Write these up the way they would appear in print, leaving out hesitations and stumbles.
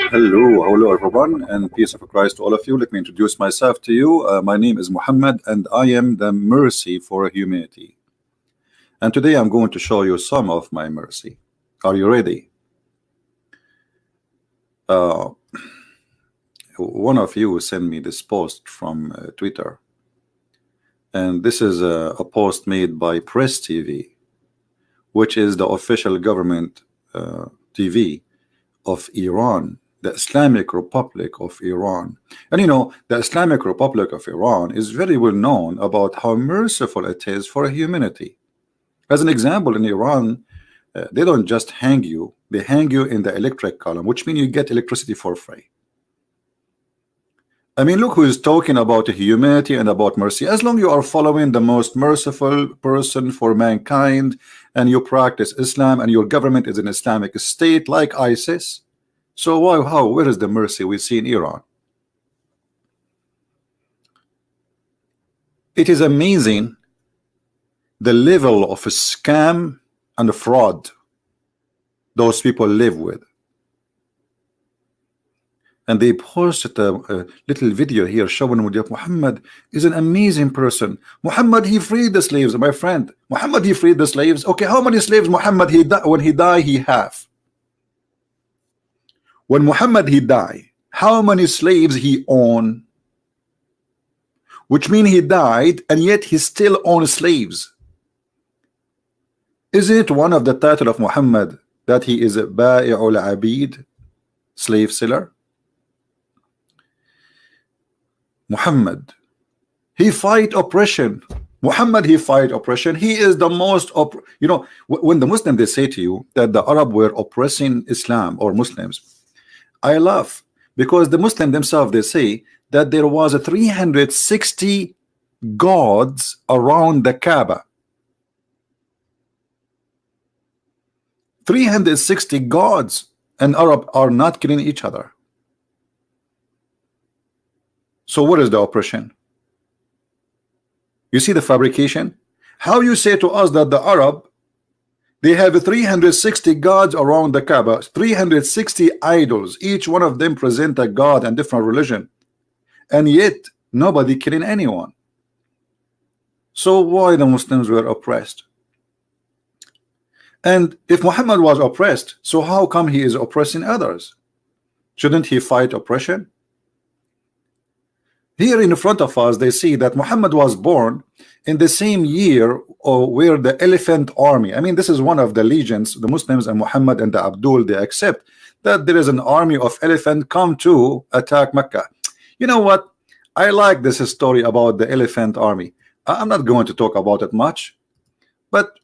Hello everyone, and peace of Christ to all of you. Let me introduce myself to you. My name is Muhammad, and I am the mercy for humanity. And today I'm going to show you some of my mercy. Are you ready? Uh, one of you sent me this post from Twitter, and this is a post made by Press TV, which is the official government TV of Iran, the Islamic Republic of Iran. And you know, the Islamic Republic of Iran is very well known about how merciful it is for humanity. As an example, in Iran, they don't just hang you, they hang you in the electric column, which means you get electricity for free. I mean, look who is talking about humanity and about mercy. As long as you are following the most merciful person for mankind, and you practice Islam, and your government is an Islamic state like ISIS, so where is the mercy we see in Iran? It is amazing the level of scam and fraud those people live with. And they posted a little video here showing Muhammad is an amazing person. Muhammad, he freed the slaves, my friend. Muhammad, he freed the slaves. Okay, how many slaves Muhammad when he died he have? When Muhammad he died, how many slaves he own? Which means he died and yet he still owns slaves. Isn't it one of the title of Muhammad that he is a Ba'i'ul Abid, slave seller? Muhammad, he fight oppression. Muhammad, he fight oppression. He is the most you know, when the Muslim they say to you that the Arab were oppressing Islam or Muslims, I laugh, because the Muslim themselves they say that there was a 360 gods around the Kaaba. 360 gods, and Arab are not killing each other. So what is the oppression? You see the fabrication? How you say to us that the Arab they have 360 gods around the Kaaba, 360 idols, each one of them present a god and different religion, and yet nobody killing anyone. So why the Muslims were oppressed? And if Muhammad was oppressed, so how come he is oppressing others? Shouldn't he fight oppression? Here in front of us they see that Muhammad was born in the same year where the elephant army, I mean this is one of the legends, the Muslims and Muhammad and the Abdul, they accept that there is an army of elephant come to attack Mecca. You know what, I like this story about the elephant army. I'm not going to talk about it much, but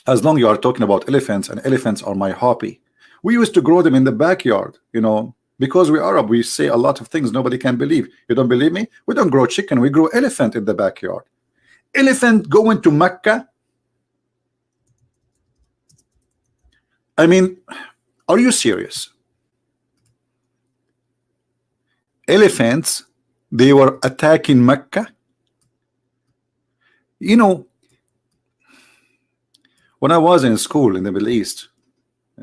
as long as you are talking about elephants, and elephants are my hobby. We used to grow them in the backyard, you know, because we're Arab, we say a lot of things nobody can believe. You don't believe me? We don't grow chicken, we grow elephant in the backyard. Elephant going to Mecca? I mean, are you serious? Elephants, they were attacking Mecca? You know, when I was in school in the Middle East,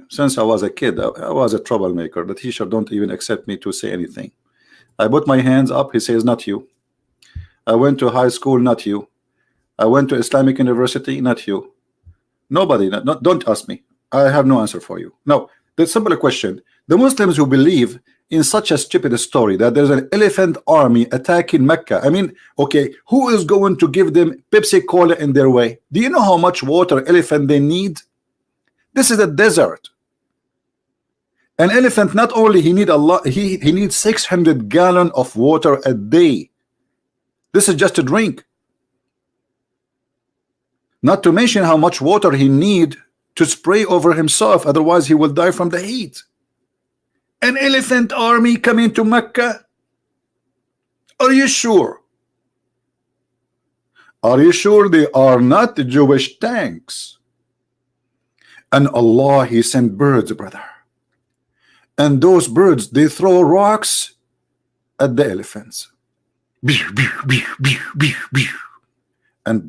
since I was a kid, I was a troublemaker. The teacher don't even accept me to say anything. I put my hands up, he says, not you. I went to high school, not you. I went to Islamic University, not you. Nobody, don't ask me. I have no answer for you. Now, the simple question, the Muslims who believe in such a stupid story that there's an elephant army attacking Mecca, I mean, okay, who is going to give them Pepsi Cola in their way? Do you know how much water elephant they need? This is a desert. An elephant, not only he need a lot, he needs 600 gallons of water a day. This is just a drink. Not to mention how much water he need to spray over himself, otherwise he will die from the heat. An elephant army coming to Mecca? Are you sure? Are you sure they are not Jewish tanks? And Allah, he sent birds, brother, and those birds they throw rocks at the elephants, and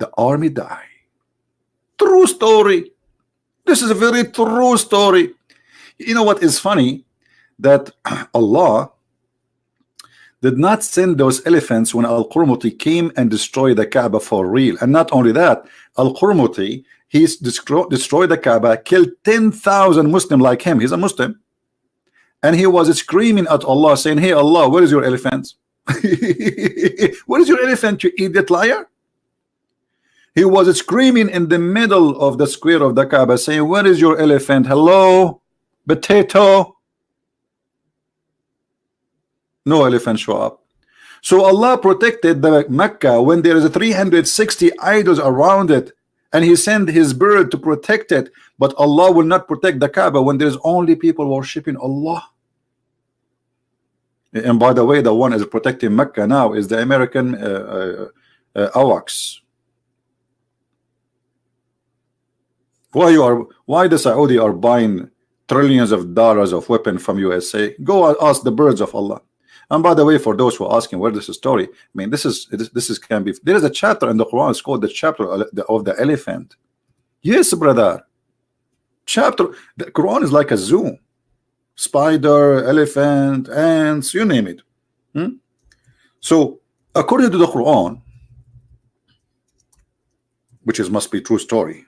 the army die. True story. This is a very true story. You know what is funny? that Allah did not send those elephants when Al-Qurmuti came and destroyed the Kaaba for real. And not only that, Al-Qurmuti, he's destroyed the Kaaba, killed 10,000 Muslims like him. He's a Muslim. And he was screaming at Allah, saying, hey Allah, where is your elephant? Where is your elephant, you idiot liar? He was screaming in the middle of the square of the Kaaba, saying, where is your elephant? Hello, potato. No elephant show up. So Allah protected the Mecca when there is 360 idols around it, and he sent his bird to protect it. But Allah will not protect the Kaaba when there's only people worshiping Allah. And by the way, the one is protecting Mecca now is the American AWACS. Why the Saudi are buying trillions of dollars of weapons from USA? Go ask the birds of Allah. And by the way, for those who are asking where this is story, I mean, this is can be. There is a chapter in the Quran. It's called the chapter of the elephant. Yes, brother. Chapter. The Quran is like a zoo. Spider, elephant, ants, you name it. So, according to the Quran, which must be true story.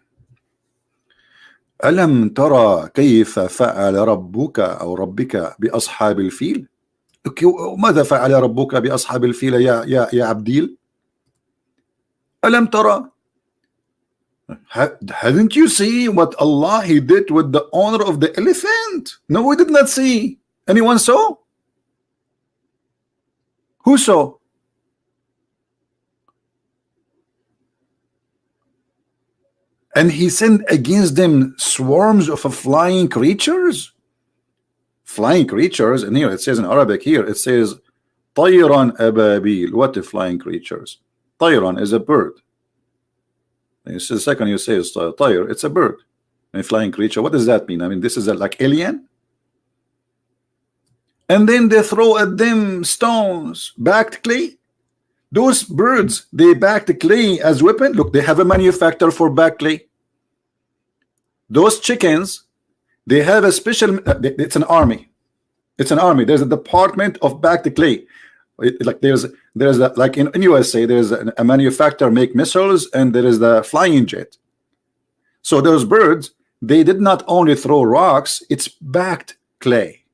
ألم ترى كيف فعل ربك أو ربك بأصحاب الفيل؟ ماذا فعل ربك بأصحاب الفيل يا عبديل؟ ألم ترى؟ Hadn't you seen what Allah he did with the owner of the elephant? No, we did not see. Anyone saw? Who saw? And he sent against them swarms of flying creatures. Flying creatures, and here it says in Arabic, here it says طيران أبابيل. What the flying creatures? طيران is a bird. And the second you say is طير, it's a bird. A flying creature. What does that mean? I mean, this is like alien. And then they throw at them stones, backed clay. Those birds, they backed clay as weapon. Look, they have a manufacturer for back clay. Those chickens, they have a special. It's an army. It's an army. There's a department of backed clay. Like there's a, like in USA, there's a manufacturer make missiles, and there is the flying jet. So those birds, they did not only throw rocks. It's backed clay.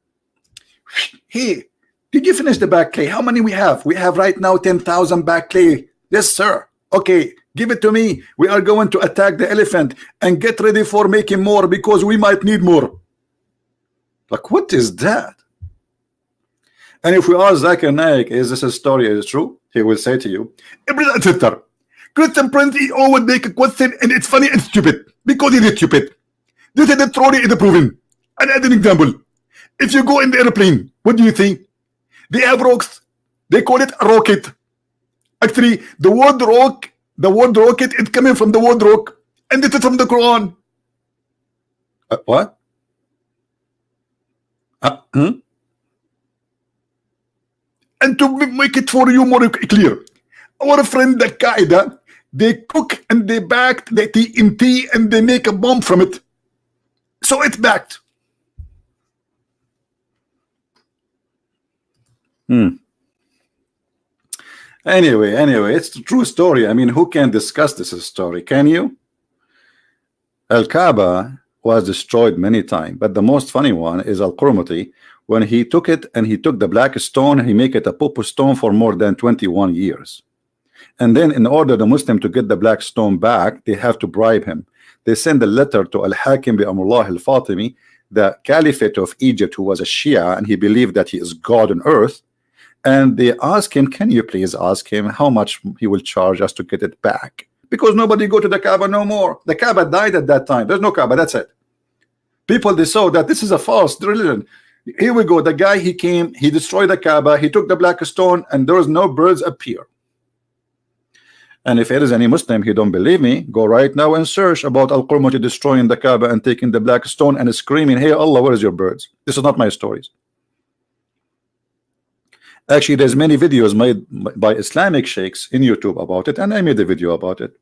Hey, did you finish the back clay? How many we have? We have right now 10,000 back clay. Yes, sir. Okay, give it to me. We are going to attack the elephant and get ready for making more because we might need more. Like, what is that? And if we ask Zakir Naik, is this a story? Is it true? He will say to you, Christian Prince, he always make a question and it's funny and stupid because he is stupid. This is the story is proven. And as an example, if you go in the airplane, what do you think? They have rocks. They call it a rocket. Actually, the word rocket is coming from the word rock, and it is from the Quran. What? And to make it for you more clear, our friend the Qaeda, they cook and they backed the TNT and they make a bomb from it. So it's backed. Anyway, it's the true story. I mean, who can discuss this story? Can you? Al-Kaaba was destroyed many times, but the most funny one is Al-Qurmuti. When he took it and he took the black stone, he make it a popo stone for more than 21 years. And then in order the Muslim to get the black stone back, they have to bribe him. They send a letter to Al-Hakim bi Amrullah al-Fatimi, the Caliphate of Egypt, who was a Shia, and he believed that he is God on earth. And they ask him, can you please ask him how much he will charge us to get it back? Because nobody go to the Kaaba no more. The Kaaba died at that time. There's no Kaaba, that's it. People, they saw that this is a false religion. Here we go. The guy, he came, he destroyed the Kaaba, he took the black stone, and there was no birds appear. And if there is any Muslim, he don't believe me, go right now and search about Al-Qurmuti destroying the Kaaba and taking the black stone and screaming, hey Allah, where is your birds? This is not my stories. Actually, there's many videos made by Islamic sheikhs in YouTube about it, and I made a video about it.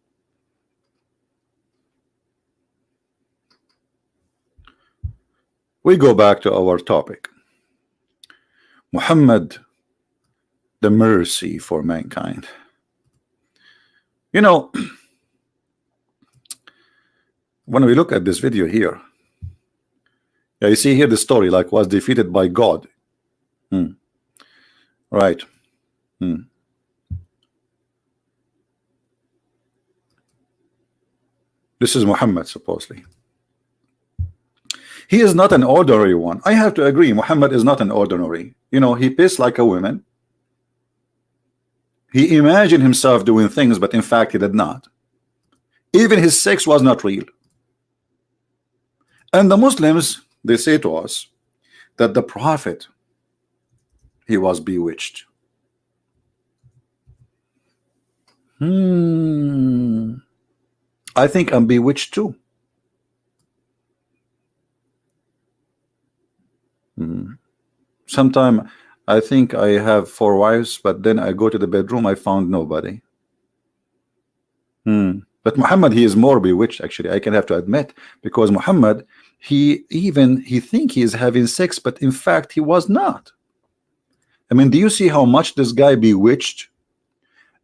We go back to our topic. Muhammad, the mercy for mankind. You know, when we look at this video here, yeah, you see here the story like was defeated by God. Right. This is Muhammad supposedly. He is not an ordinary one. I have to agree, Muhammad is not an ordinary. You know, he pissed like a woman. He imagined himself doing things, but in fact he did not. Even his sex was not real. And the Muslims, they say to us that the Prophet, he was bewitched. I think I'm bewitched too. Sometime I think I have 4 wives, but then I go to the bedroom, I found nobody. But Muhammad, he is more bewitched, actually. I can have to admit, because Muhammad, he think he is having sex, but in fact he was not. I mean, do you see how much this guy bewitched?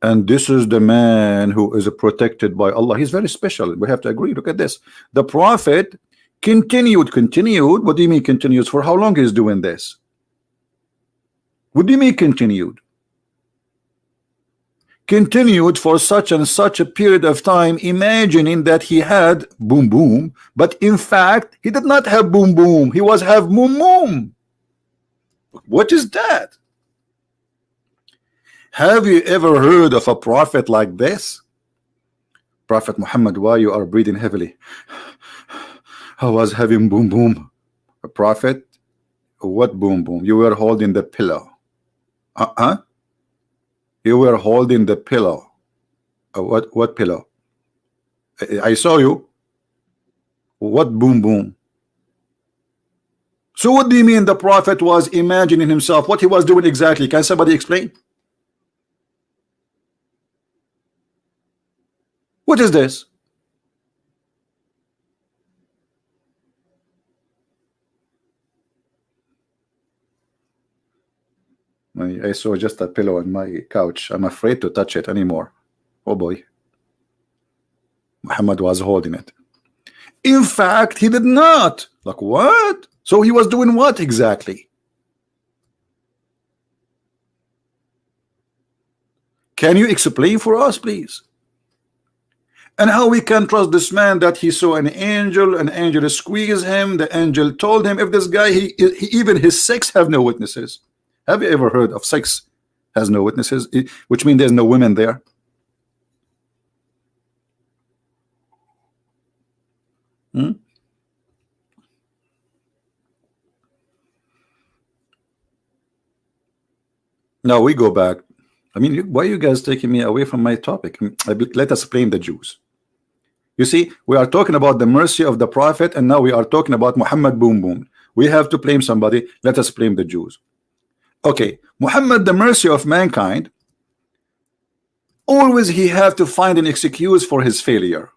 And this is the man who is protected by Allah. He's very special. We have to agree. Look at this. The Prophet continued. What do you mean continues? For how long is doing this? What do you mean continued? Continued for such and such a period of time, imagining that he had boom boom, but in fact he did not have boom boom. He was have moom moom. What is that? Have you ever heard of a prophet like this? Prophet Muhammad, why you are breathing heavily? I was having boom boom. A prophet? What boom boom? You were holding the pillow. You were holding the pillow. What pillow? I saw you. What boom boom? So what do you mean the Prophet was imagining himself? What he was doing exactly? Can somebody explain? What is this? I saw just a pillow on my couch. I'm afraid to touch it anymore. Oh boy. Muhammad was holding it. In fact, he did not. Like what? So he was doing what exactly? Can you explain for us, please? And how we can trust this man that he saw an angel squeezed him, the angel told him, if this guy, he even his sex have no witnesses. Have you ever heard of sex has no witnesses? Which means there's no women there. Now we go back. I mean, why are you guys taking me away from my topic? Let us blame the Jews. You see, we are talking about the mercy of the Prophet, and now we are talking about Muhammad boom boom. We have to blame somebody. Let us blame the Jews. Okay, Muhammad, the mercy of mankind, always he have to find an excuse for his failure.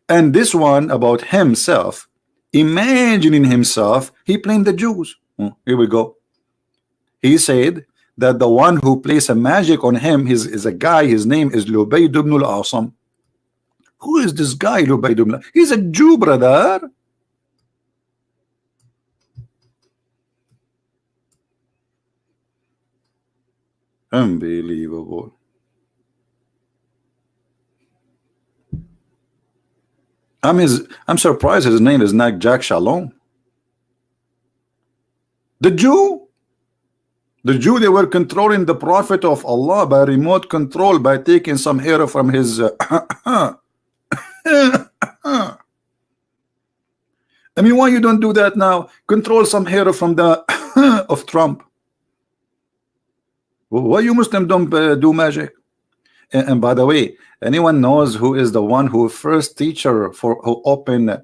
And this one about himself, imagining himself, he blamed the Jews. Here we go. He said that the one who plays a magic on him is a guy, his name is Lubayd ibn al-Asam. Who is this guy, Lubayd ibn? He's a Jew, brother. Unbelievable. I'm surprised his name is not Jack Shalom. The Jew, they were controlling the Prophet of Allah by remote control, by taking some hair from his I mean, why you don't do that now? Control some hair from the of Trump. Why you Muslim don't do magic? And by the way, anyone knows who is the one who first teacher who opened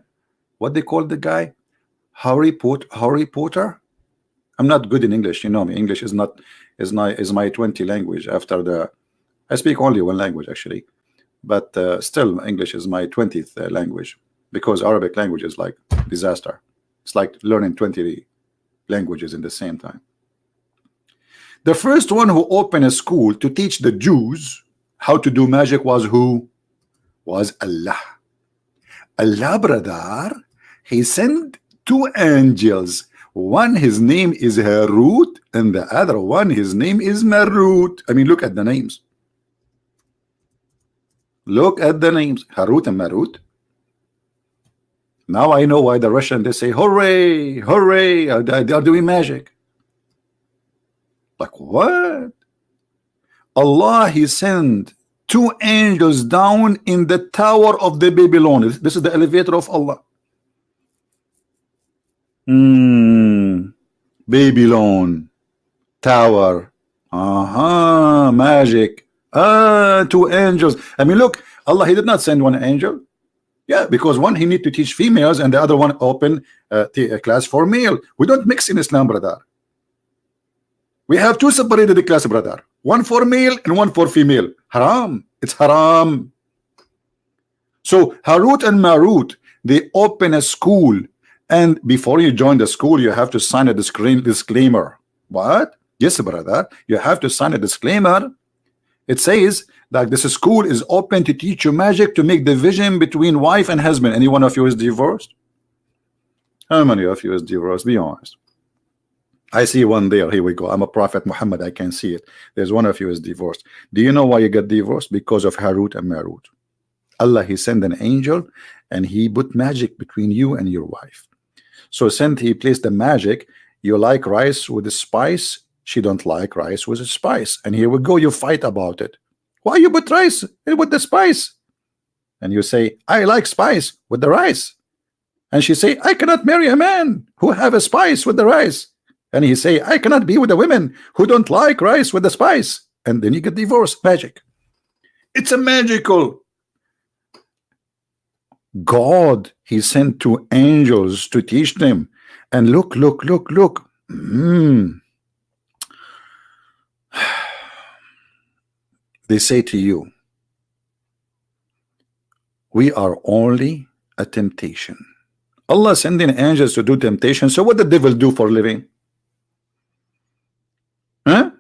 what they call the guy? Harry Potter? I'm not good in English, you know me. English is my 20 language. After I speak only one language actually, but still English is my 20th language, because Arabic language is like disaster. It's like learning 20 languages in the same time. The first one who opened a school to teach the Jews how to do magic was who? Was Allah. Allah, brother, he sent two angels. One, his name is Harut, and the other one, his name is Marut. I mean, look at the names. Look at the names, Harut and Marut. Now I know why the Russian, they say, hooray, hooray, they are doing magic. Like what? Allah, he sent two angels down in the tower of the Babylon. This is the elevator of Allah. Babylon tower. Magic. Two angels. I mean, look, Allah, he did not send one angel. Yeah, because one he need to teach females and the other one open a class for male. We don't mix in Islam, brother. We have two separated class, brother. One for male and one for female. Haram. It's haram. So Harut and Marut, they open a school, and before you join the school, you have to sign a disclaimer. What? Yes, brother. You have to sign a disclaimer. It says that this school is open to teach you magic to make division between wife and husband. Any one of you is divorced? How many of you is divorced? Be honest. I see one there. Here we go. I'm a prophet Muhammad. I can see it. There's one of you is divorced. Do you know why you got divorced? Because of Harut and Marut. Allah, he sent an angel and he put magic between you and your wife. So since he placed the magic, you like rice with the spice, she don't like rice with the spice. And here we go, you fight about it. Why you put rice with the spice? And you say, I like spice with the rice. And she say, I cannot marry a man who have a spice with the rice. And he say, I cannot be with a woman who don't like rice with the spice. And then you get divorced. Magic. It's a magical. God, he sent two angels to teach them. And look. They say to you, we are only a temptation. Allah sending angels to do temptation. So what the devil do for a living? Huh?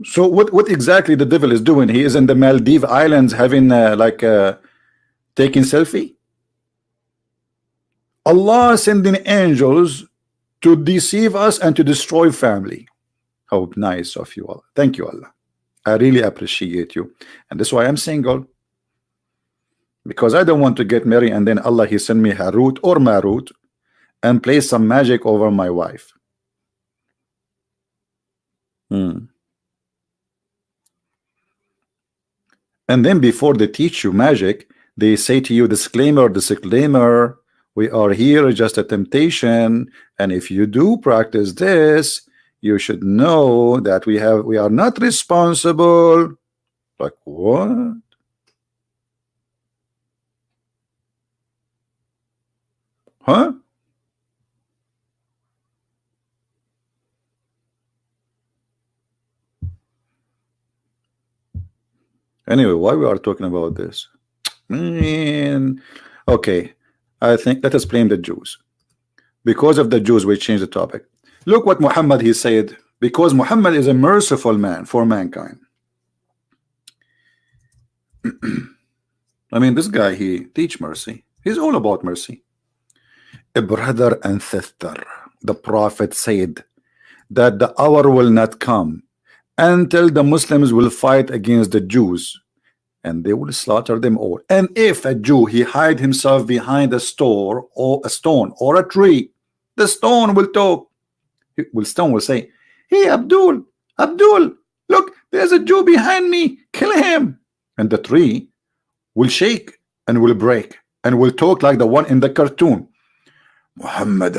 So what exactly the devil is doing? He is in the Maldives Islands having taking selfie. Allah sending angels to deceive us and to destroy family. How nice of you all. Thank you, Allah. I really appreciate you. And that's why I'm single. Because I don't want to get married and then Allah, he send me Harut or Marut and play some magic over my wife. And then before they teach you magic, they say to you, disclaimer, we are here just a temptation, and if you do practice this, you should know that we are not responsible. Like what? Huh? Anyway, why we are talking about this? Man. Okay, I think let us blame the Jews. Because of the Jews, we change the topic. Look what Muhammad, he said, because Muhammad is a merciful man for mankind. I mean, this guy, he teach mercy. He's all about mercy. A brother and sister, the Prophet said that the hour will not come until the Muslims will fight against the Jews and they will slaughter them all. And if a Jew, he hide himself behind a stone or a tree, the stone will talk. Stone will say, hey, Abdul, look, there's a Jew behind me, kill him. And the tree will shake and will break and will talk like the one in the cartoon. Muhammad,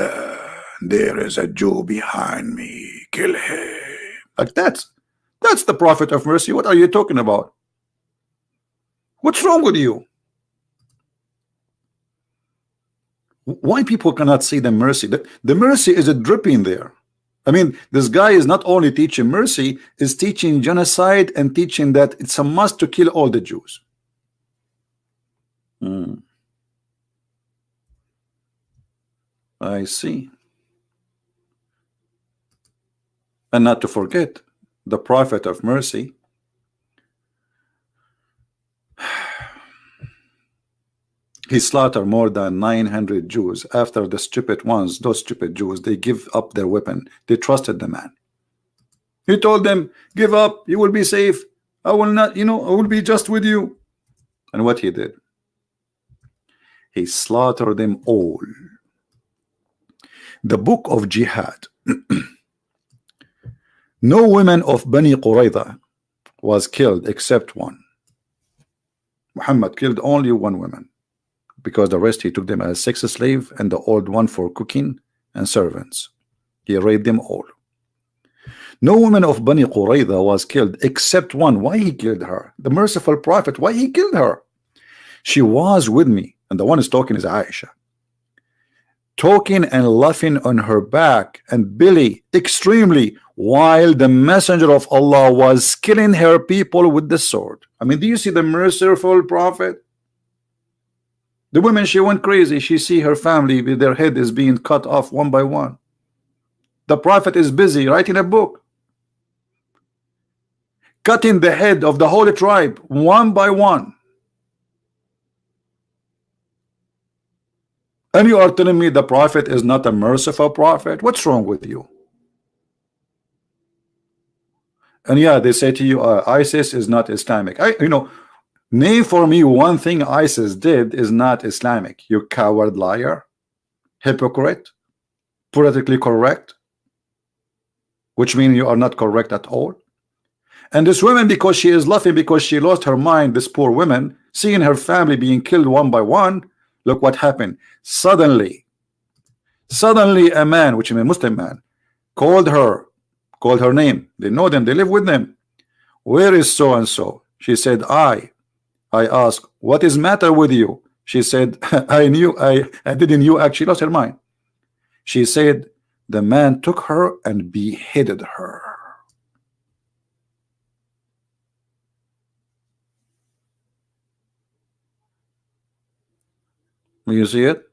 there is a Jew behind me, kill him. Like that's the Prophet of mercy. What are you talking about? What's wrong with you? Why people cannot see the mercy? The mercy is a dripping there. I mean, this guy is not only teaching mercy, is teaching genocide and teaching that it's a must to kill all the Jews. I see. And not to forget, the prophet of mercy, he slaughtered more than 900 Jews. After the stupid ones, those stupid Jews, they give up their weapon. They trusted the man. He told them, give up, you will be safe. I will not, I will be just with you. And what he did? He slaughtered them all. The book of Jihad. No women of Bani Qurayza was killed except one. Muhammad killed only one woman, because the rest he took them as sex slave, and the old one for cooking and servants. He raped them all. No woman of Bani Qurayza was killed except one. Why he killed her? The merciful prophet, why he killed her? She was with me, and the one is talking is Aisha, talking and laughing on her back and belly extremely, while the messenger of Allah was killing her people with the sword. I mean, do you see the merciful prophet? The woman, she went crazy. She see her family with their head is being cut off one by one. The prophet is busy writing a book, cutting the head of the whole tribe one by one. And you are telling me the prophet is not a merciful prophet? What's wrong with you? And yeah, they say to you, ISIS is not Islamic. Name for me one thing ISIS did is not Islamic. You coward liar, hypocrite, politically correct, which means you are not correct at all. And this woman, because she is laughing because she lost her mind, this poor woman, seeing her family being killed one by one, look what happened. Suddenly a man, which is a Muslim man, called her name. They know them, they live with them. Where is so and so? She said, I asked, what is matter with you? She said, I didn't know. Actually lost her mind. She said, the man took her and beheaded her. You see it?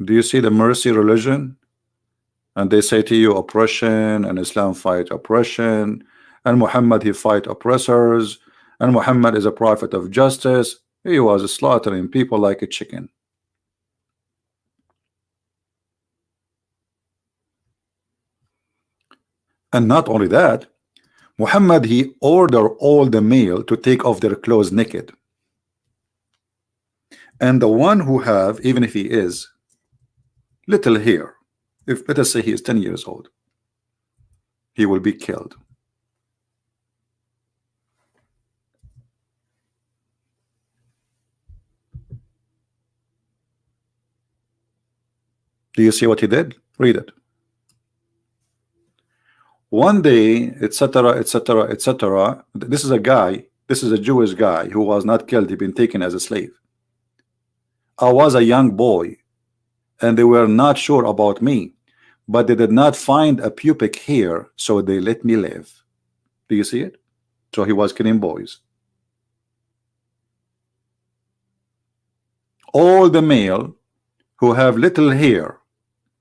Do you see the mercy religion? And they say to you oppression, and Islam fight oppression, and Muhammad he fight oppressors, and Muhammad is a prophet of justice. He was slaughtering people like a chicken. And not only that, Muhammad he ordered all the male to take off their clothes naked, and the one who have, even if he is little hair, if let us say he is 10 years old, he will be killed. Do you see what he did? Read it. One day, etc., etc., etc. This is a guy, this is a Jewish guy who was not killed. He'd been taken as a slave. I was a young boy, and they were not sure about me, but they did not find a pubic hair, so they let me live. Do you see it? So he was killing boys. All the male who have little hair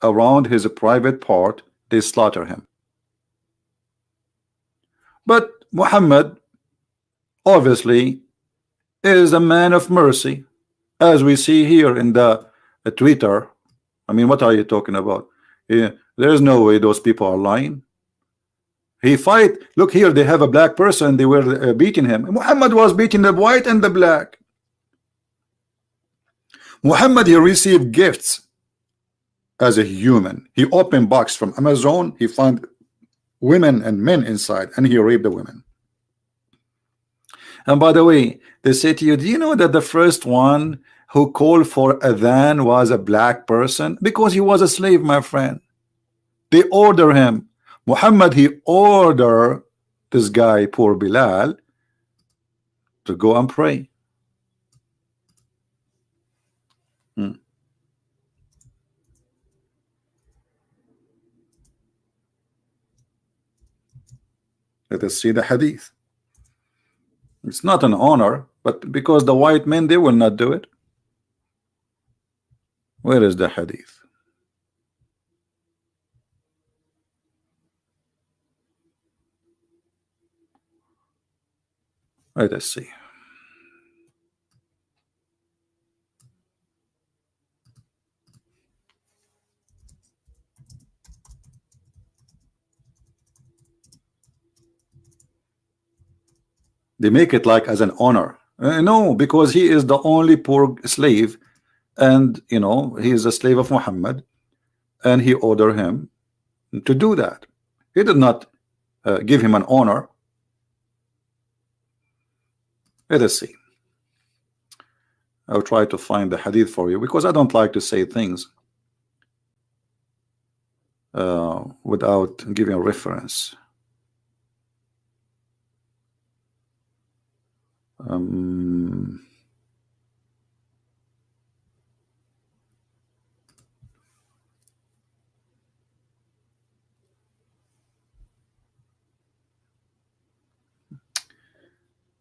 around his private part, they slaughter him. But Muhammad obviously is a man of mercy, as we see here in the Twitter. I mean, what are you talking about? Yeah, there's no way those people are lying. He fight. Look here, they have a black person. They were beating him. Muhammad was beating the white and the black. Muhammad he received gifts as a human. He opened box from Amazon. He found women and men inside, and he raped the women. And by the way, they say to you, do you know that the first one who called for adhan was a black person? Because he was a slave, my friend. They order him. Muhammad he ordered this guy, poor Bilal, to go and pray. Let us see the hadith. It's not an honor, but because the white men, they will not do it. Where is the hadith? Let us see. They make it like as an honor. No, because he is the only poor slave, and you know he is a slave of Muhammad, and he ordered him to do that. He did not give him an honor. Let us see. I'll try to find the hadith for you because I don't like to say things without giving a reference.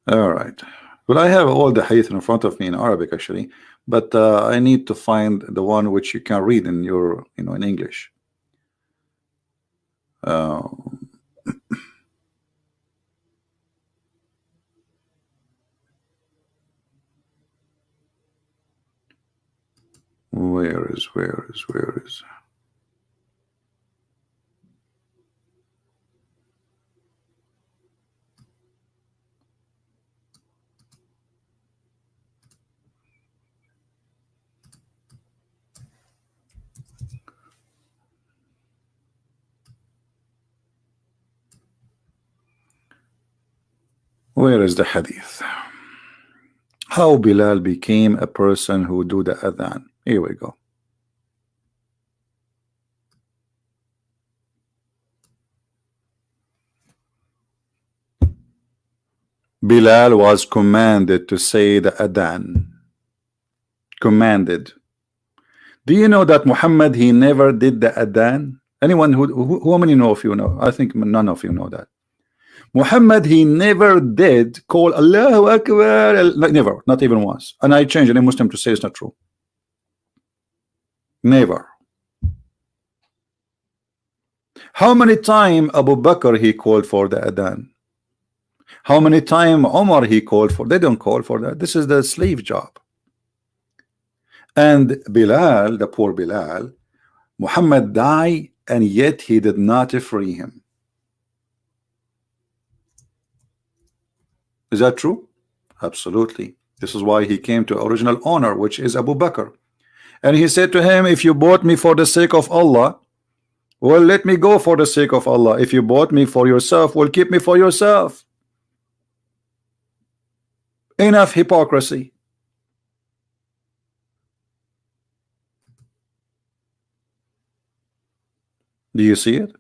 All right. Well, I have all the hadith in front of me in Arabic actually, but I need to find the one which you can read in your, you know, in English. Where is? Where is the hadith? How Bilal became a person who do the adhan. Here we go. Bilal was commanded to say the adhan. Commanded. Do you know that Muhammad, he never did the adhan? Anyone who how many know of you know? I think none of you know that. Muhammad, he never did call Allahu Akbar, never, not even once. And I change any Muslim to say it's not true. Never. How many times Abu Bakr he called for the adhan? How many times Omar he called for? They don't call for that. This is the slave job. And Bilal, the poor Bilal, Muhammad died, and yet he did not free him. Is that true? Absolutely. This is why he came to original owner, which is Abu Bakr. And he said to him, if you bought me for the sake of Allah, well, let me go for the sake of Allah. If you bought me for yourself, well, keep me for yourself. Enough hypocrisy. Do you see it?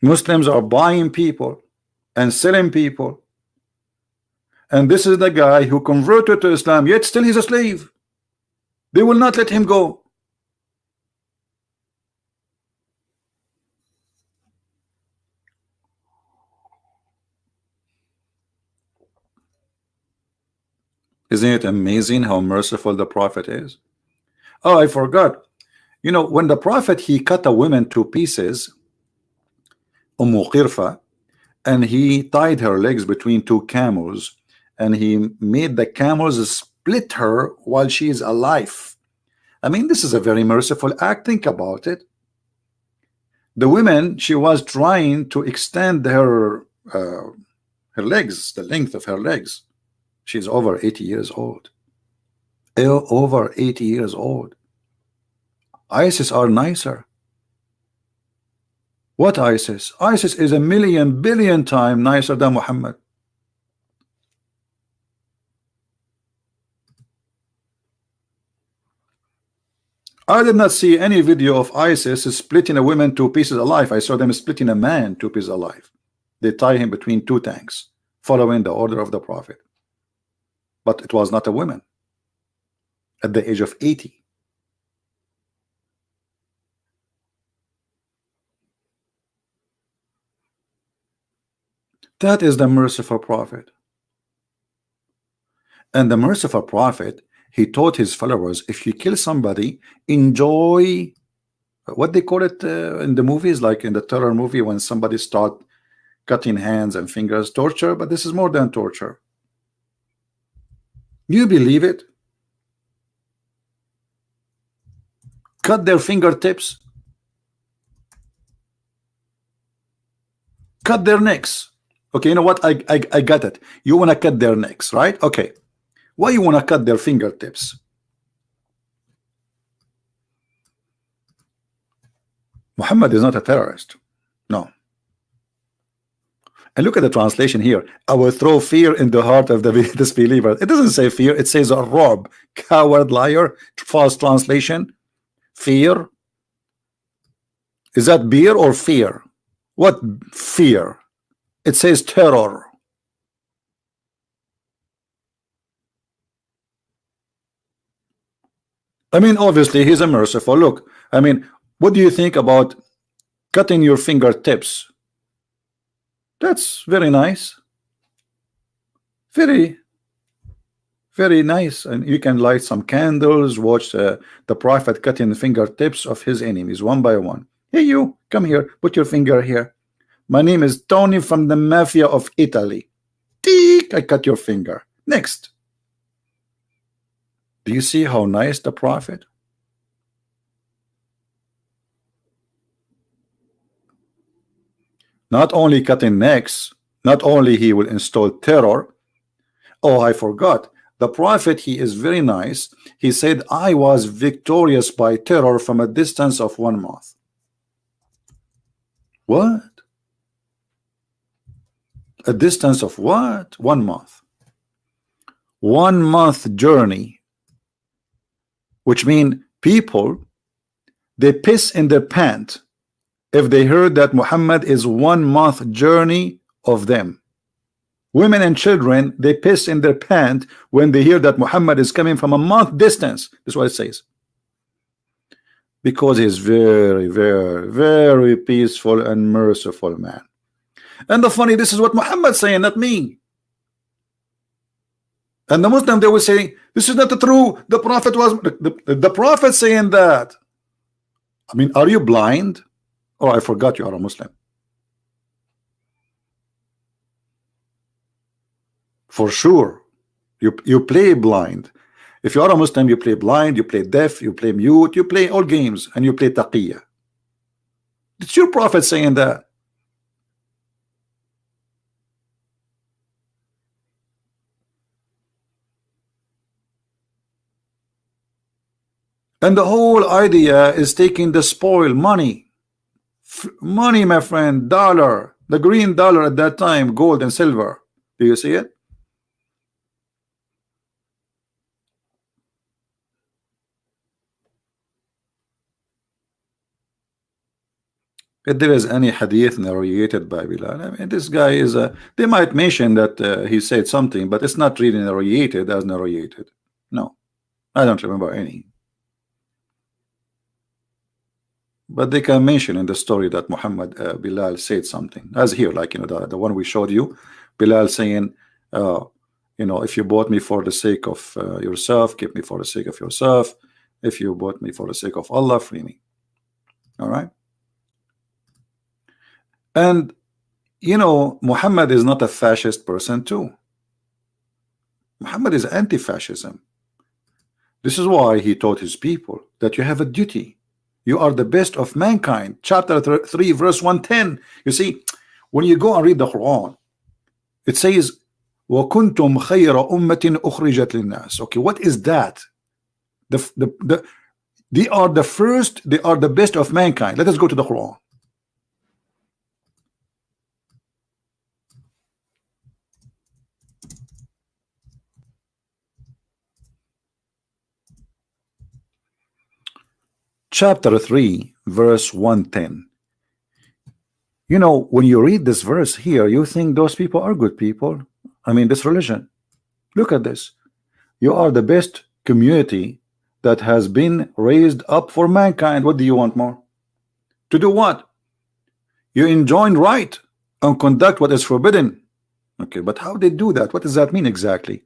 Muslims are buying people and selling people, and this is the guy who converted to Islam, yet still he's a slave. They will not let him go. Isn't it amazing how merciful the Prophet is? Oh, I forgot. You know, when the Prophet, he cut a woman to pieces, Qirfa, and he tied her legs between two camels, and he made the camels split her while she is alive. I mean, this is a very merciful act. Think about it. The woman, she was trying to extend her legs, the length of her legs. She's over 80 years old. Over 80 years old. ISIS are nicer. What ISIS? ISIS is a million billion times nicer than Muhammad. I did not see any video of ISIS splitting a woman two pieces alive. I saw them splitting a man two pieces alive. They tie him between two tanks, following the order of the Prophet. But it was not a woman at the age of 80. That is the merciful Prophet. And the merciful Prophet, he taught his followers, if you kill somebody, enjoy what they call it in the movies, like in the terror movie, when somebody start cutting hands and fingers torture, but this is more than torture. You believe it? Cut their fingertips, cut their necks. Okay, you know what? I got it. You want to cut their necks, right? Okay. Why you want to cut their fingertips? Muhammad is not a terrorist. No. And look at the translation here. I will throw fear in the heart of the disbeliever. It doesn't say fear. It says a rob, coward, liar. False translation. Fear. Is that beer or fear? What fear? It says terror. I mean, obviously, he's a merciful. Look, I mean, what do you think about cutting your fingertips? That's very nice. Very, very nice. And you can light some candles, watch the prophet cutting the fingertips of his enemies one by one. Hey, you, come here, put your finger here. My name is Tony from the mafia of Italy. Teek, I cut your finger. Next. Do you see how nice the prophet? Not only cutting necks, not only he will install terror. Oh, I forgot. The prophet, he is very nice. He said, I was victorious by terror from a distance of 1 month. What? A distance of what? 1 month. 1 month journey. Which means people, they piss in their pants if they heard that Muhammad is 1 month journey of them. Women and children, they piss in their pants when they hear that Muhammad is coming from a month distance. That's what it says. Because he's very, very, very peaceful and merciful man. And the funny, this is what Muhammad saying, not me. And the Muslim, they will say, this is not true. The prophet was the prophet saying that. I mean, are you blind? Oh, I forgot you are a Muslim. For sure. You play blind. If you are a Muslim, you play blind, you play deaf, you play mute, you play all games, and you play taqiyya. It's your prophet saying that. And the whole idea is taking the spoil money. Money, my friend, dollar, the green dollar at that time, gold and silver. Do you see it? If there is any hadith narrated by Bilal, I mean, this guy is a. They might mention that he said something, but it's not really narrated as narrated. No, I don't remember any. But they can mention in the story that Muhammad Bilal said something, as here, like, you know, the one we showed you, Bilal saying, you know, if you bought me for the sake of yourself, keep me for the sake of yourself. If you bought me for the sake of Allah, free me. All right. And you know, Muhammad is not a fascist person too. Muhammad is anti-fascism. This is why he taught his people that you have a duty. You are the best of mankind. Chapter 3 verse 110. You see, when you go and read the Quran, it says وَكُنْتُمْ خَيْرَ أُمَّةٍ أُخْرِجَتْ لِلنَّاسِ. Okay, what is that? They are the first, they are the best of mankind. Let us go to the Quran. Chapter 3 verse 110. You know, when you read this verse here, you think those people are good people. I mean, this religion. Look at this. You are the best community that has been raised up for mankind. What do you want more? To do what? You enjoin right and conduct what is forbidden. Okay, but how they do that? What does that mean exactly?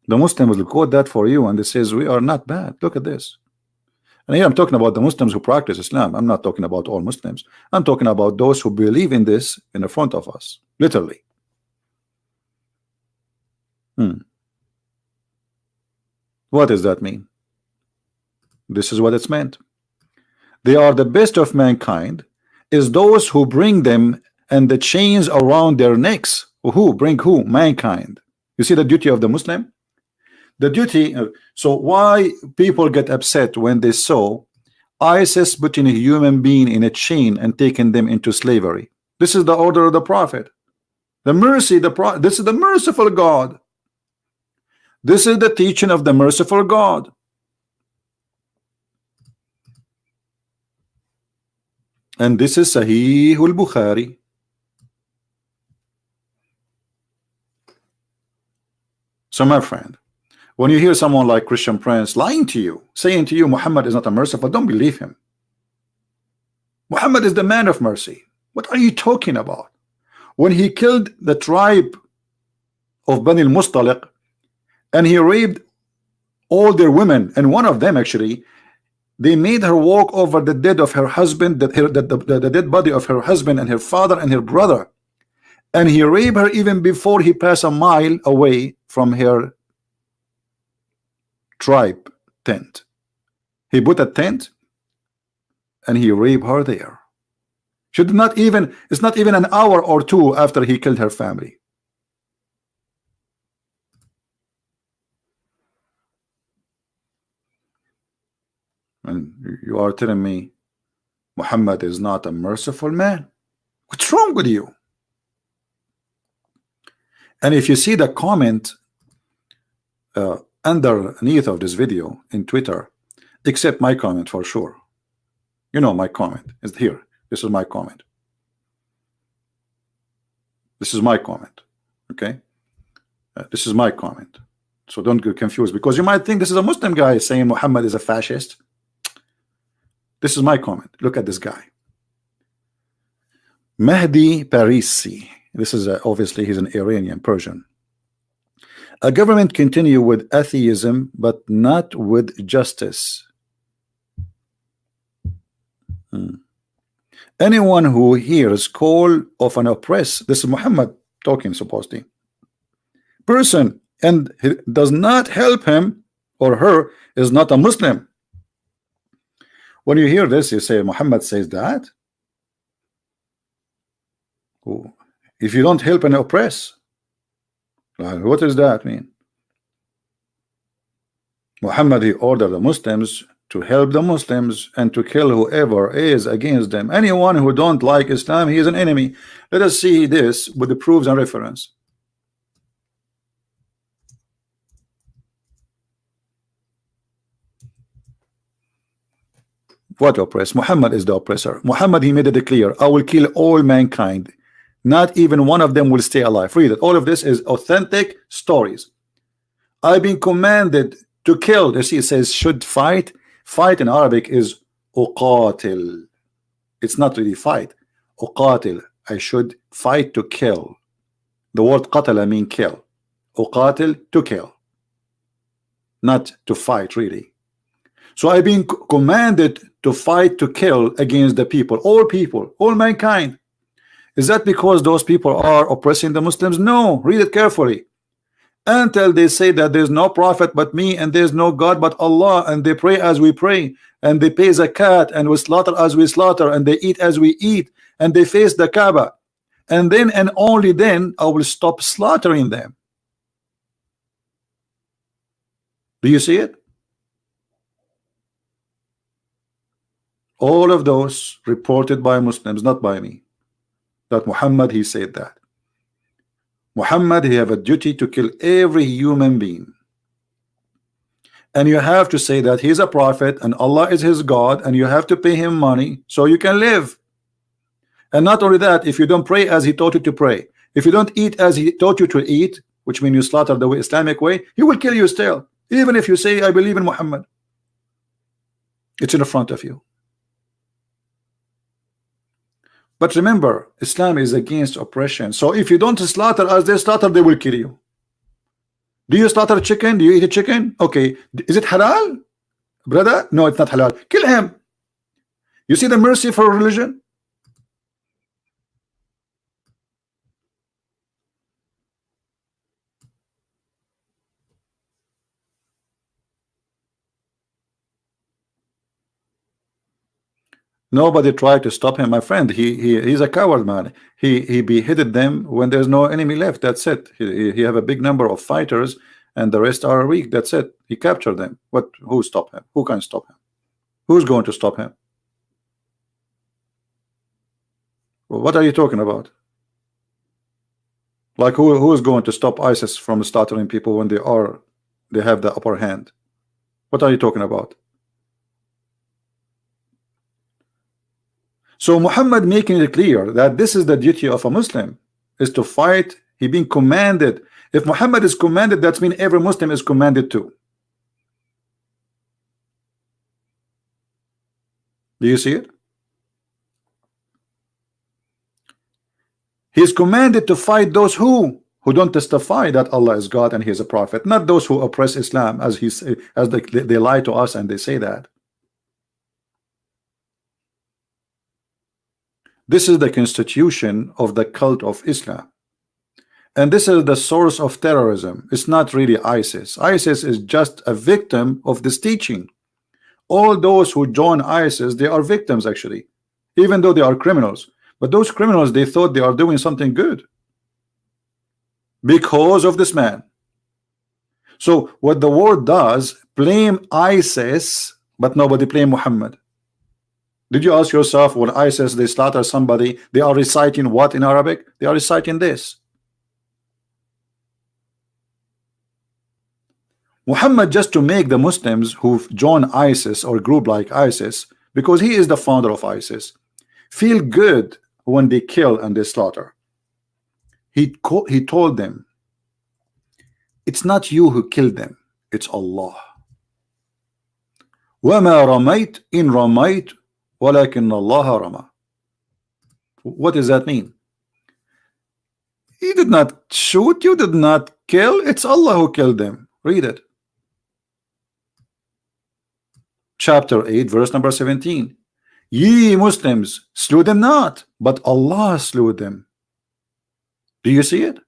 The Muslims will quote that for you, and it says we are not bad. Look at this. And here I'm talking about the Muslims who practice Islam. I'm not talking about all Muslims. I'm talking about those who believe in this in the front of us, literally. What does that mean? This is what it's meant. They are the best of mankind, is those who bring them and the chains around their necks. Who bring who? Mankind. You see the duty of the Muslim? The duty. So why people get upset when they saw ISIS putting a human being in a chain and taking them into slavery? This is the order of the Prophet. The mercy, this is the merciful God. This is the teaching of the merciful God. And this is Sahih al-Bukhari. So my friend, when you hear someone like Christian Prince lying to you, saying to you Muhammad is not a merciful, don't believe him. Muhammad is the man of mercy. What are you talking about? When he killed the tribe of Bani al-Mustaliq and he raped all their women, and one of them actually, they made her walk over the dead of her husband, the dead body of her husband and her father and her brother, and he raped her even before he passed a mile away from her tribe tent. He put a tent and he raped her there. It's not even an hour or two after he killed her family. And you are telling me Muhammad is not a merciful man? What's wrong with you? And if you see the comment underneath of this video in Twitter, except my comment for sure. You know my comment is here. This is my comment. This is my comment. Okay? This is my comment. So don't get confused, because you might think this is a Muslim guy saying Muhammad is a fascist. This is my comment. Look at this guy. Mahdi Parisi. This is obviously he's an Iranian, Persian. A government continue with atheism but not with justice. Anyone who hears call of an oppressed, this is Muhammad talking supposedly, person and does not help him or her is not a Muslim. When you hear this, you say Muhammad says that. Oh, if you don't help and oppress, what does that mean? Muhammad, he ordered the Muslims to help the Muslims and to kill whoever is against them. Anyone who don't like Islam, he is an enemy. Let us see this with the proofs and reference. What oppress? Muhammad is the oppressor. Muhammad, he made it clear, I will kill all mankind. Not even one of them will stay alive. Read it. All of this is authentic stories. I've been commanded to kill. You see, it says should fight. Fight in Arabic is uqatil. It's not really fight. Uqatil. I should fight to kill. The word qatala mean kill. Uqatil, to kill. Not to fight, really. So I've been commanded to fight to kill against the people, all mankind. Is that because those people are oppressing the Muslims? No, read it carefully. Until they say that there's no prophet but me and there's no God but Allah, and they pray as we pray, and they pay zakat, and we slaughter as we slaughter, and they eat as we eat, and they face the Kaaba, and then and only then I will stop slaughtering them. Do you see it? All of those reported by Muslims, not by me, that Muhammad, he said that. Muhammad, he have a duty to kill every human being. And you have to say that he's a prophet and Allah is his God, and you have to pay him money so you can live. And not only that, if you don't pray as he taught you to pray, if you don't eat as he taught you to eat, which means you slaughter the Islamic way, he will kill you still, even if you say I believe in Muhammad. It's in front of you. But remember, Islam is against oppression. So if you don't slaughter as they slaughter, they will kill you. Do you slaughter chicken? Do you eat a chicken? Okay. Is it halal? Brother, no, it's not halal. Kill him. You see the mercy for religion? Nobody tried to stop him, my friend. He's a coward, man. He beheaded them when there's no enemy left. That's it. He have a big number of fighters, and the rest are weak. That's it. He captured them. What? Who stop him? Who can stop him? Who's going to stop him? What are you talking about? Like who is going to stop ISIS from slaughtering people when they have the upper hand? What are you talking about? So Muhammad making it clear that this is the duty of a Muslim, is to fight. He being commanded. If Muhammad is commanded, that means every Muslim is commanded too. Do you see it? He is commanded to fight those who don't testify that Allah is God and He is a prophet, not those who oppress Islam, as they lie to us and they say that. This is the constitution of the cult of Islam, and this is the source of terrorism. It's not really ISIS. ISIS is just a victim of this teaching. All those who join ISIS, they are victims actually, even though they are criminals. But those criminals, they thought they are doing something good because of this man. So what the world does, blame ISIS, but nobody blame Muhammad. Did you ask yourself, when ISIS they slaughter somebody, they are reciting what in Arabic? They are reciting this. Muhammad, just to make the Muslims who join ISIS or group like ISIS, because he is the founder of ISIS, feel good when they kill and they slaughter. He told them, it's not you who killed them, it's Allah. وَمَا رَمَيْتَ إِن رَمَيْتَ وَلَكِنَّ اللَّهَ رَمَى. What does that mean? You did not shoot, you did not kill, it's Allah who killed them. Read it. Chapter 8, verse number 17. Ye Muslims slew them not, but Allah slew them. Do you see it?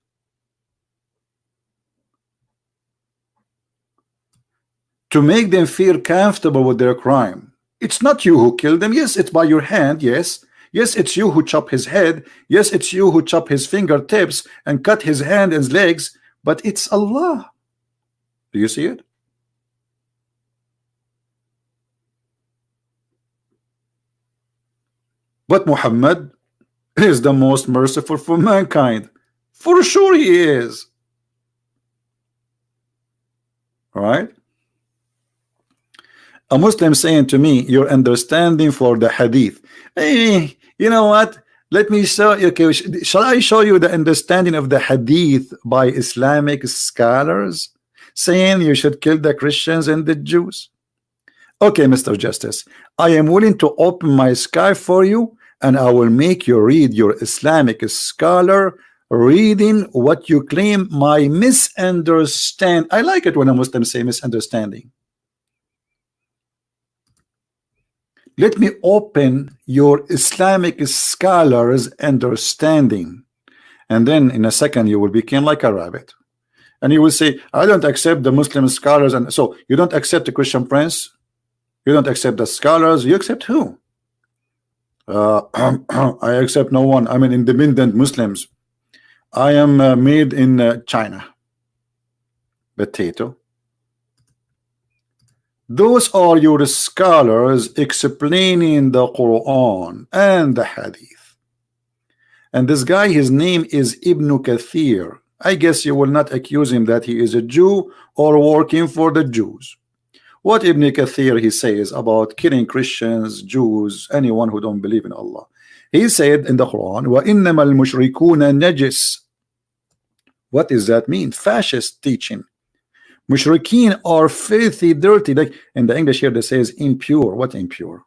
To make them feel comfortable with their crime. It's not you who killed them. Yes, it's by your hand. Yes. Yes, it's you who chop his head. Yes, it's you who chop his fingertips and cut his hand and his legs. But it's Allah. Do you see it? But Muhammad is the most merciful for mankind. For sure he is. All right? A Muslim saying to me, your understanding for the hadith. Hey, you know what? Let me show you. Okay, shall I show you the understanding of the hadith by Islamic scholars saying you should kill the Christians and the Jews? Okay, Mr. Justice, I am willing to open my sky for you, and I will make you read your Islamic scholar reading what you claim my misunderstand. I like it when a Muslim say misunderstanding. Let me open your Islamic scholars understanding, and then in a second you will become like a rabbit, and you will say, I don't accept the Muslim scholars. And so you don't accept the Christian Prince, you don't accept the scholars, you accept who? I accept no one. I'm an independent Muslims. I am made in China. Potato. Those are your scholars explaining the Quran and the Hadith. And this guy, his name is Ibn Kathir. I guess you will not accuse him that he is a Jew or working for the Jews. What Ibn Kathir he says about killing Christians, Jews, anyone who don't believe in Allah. He said in the Quran, وَإِنَّمَا الْمُشْرِكُونَ نَجِسٌ. What does that mean? Fascist teaching. Mushrikeen are filthy, dirty. Like in the English here, that says impure. What impure?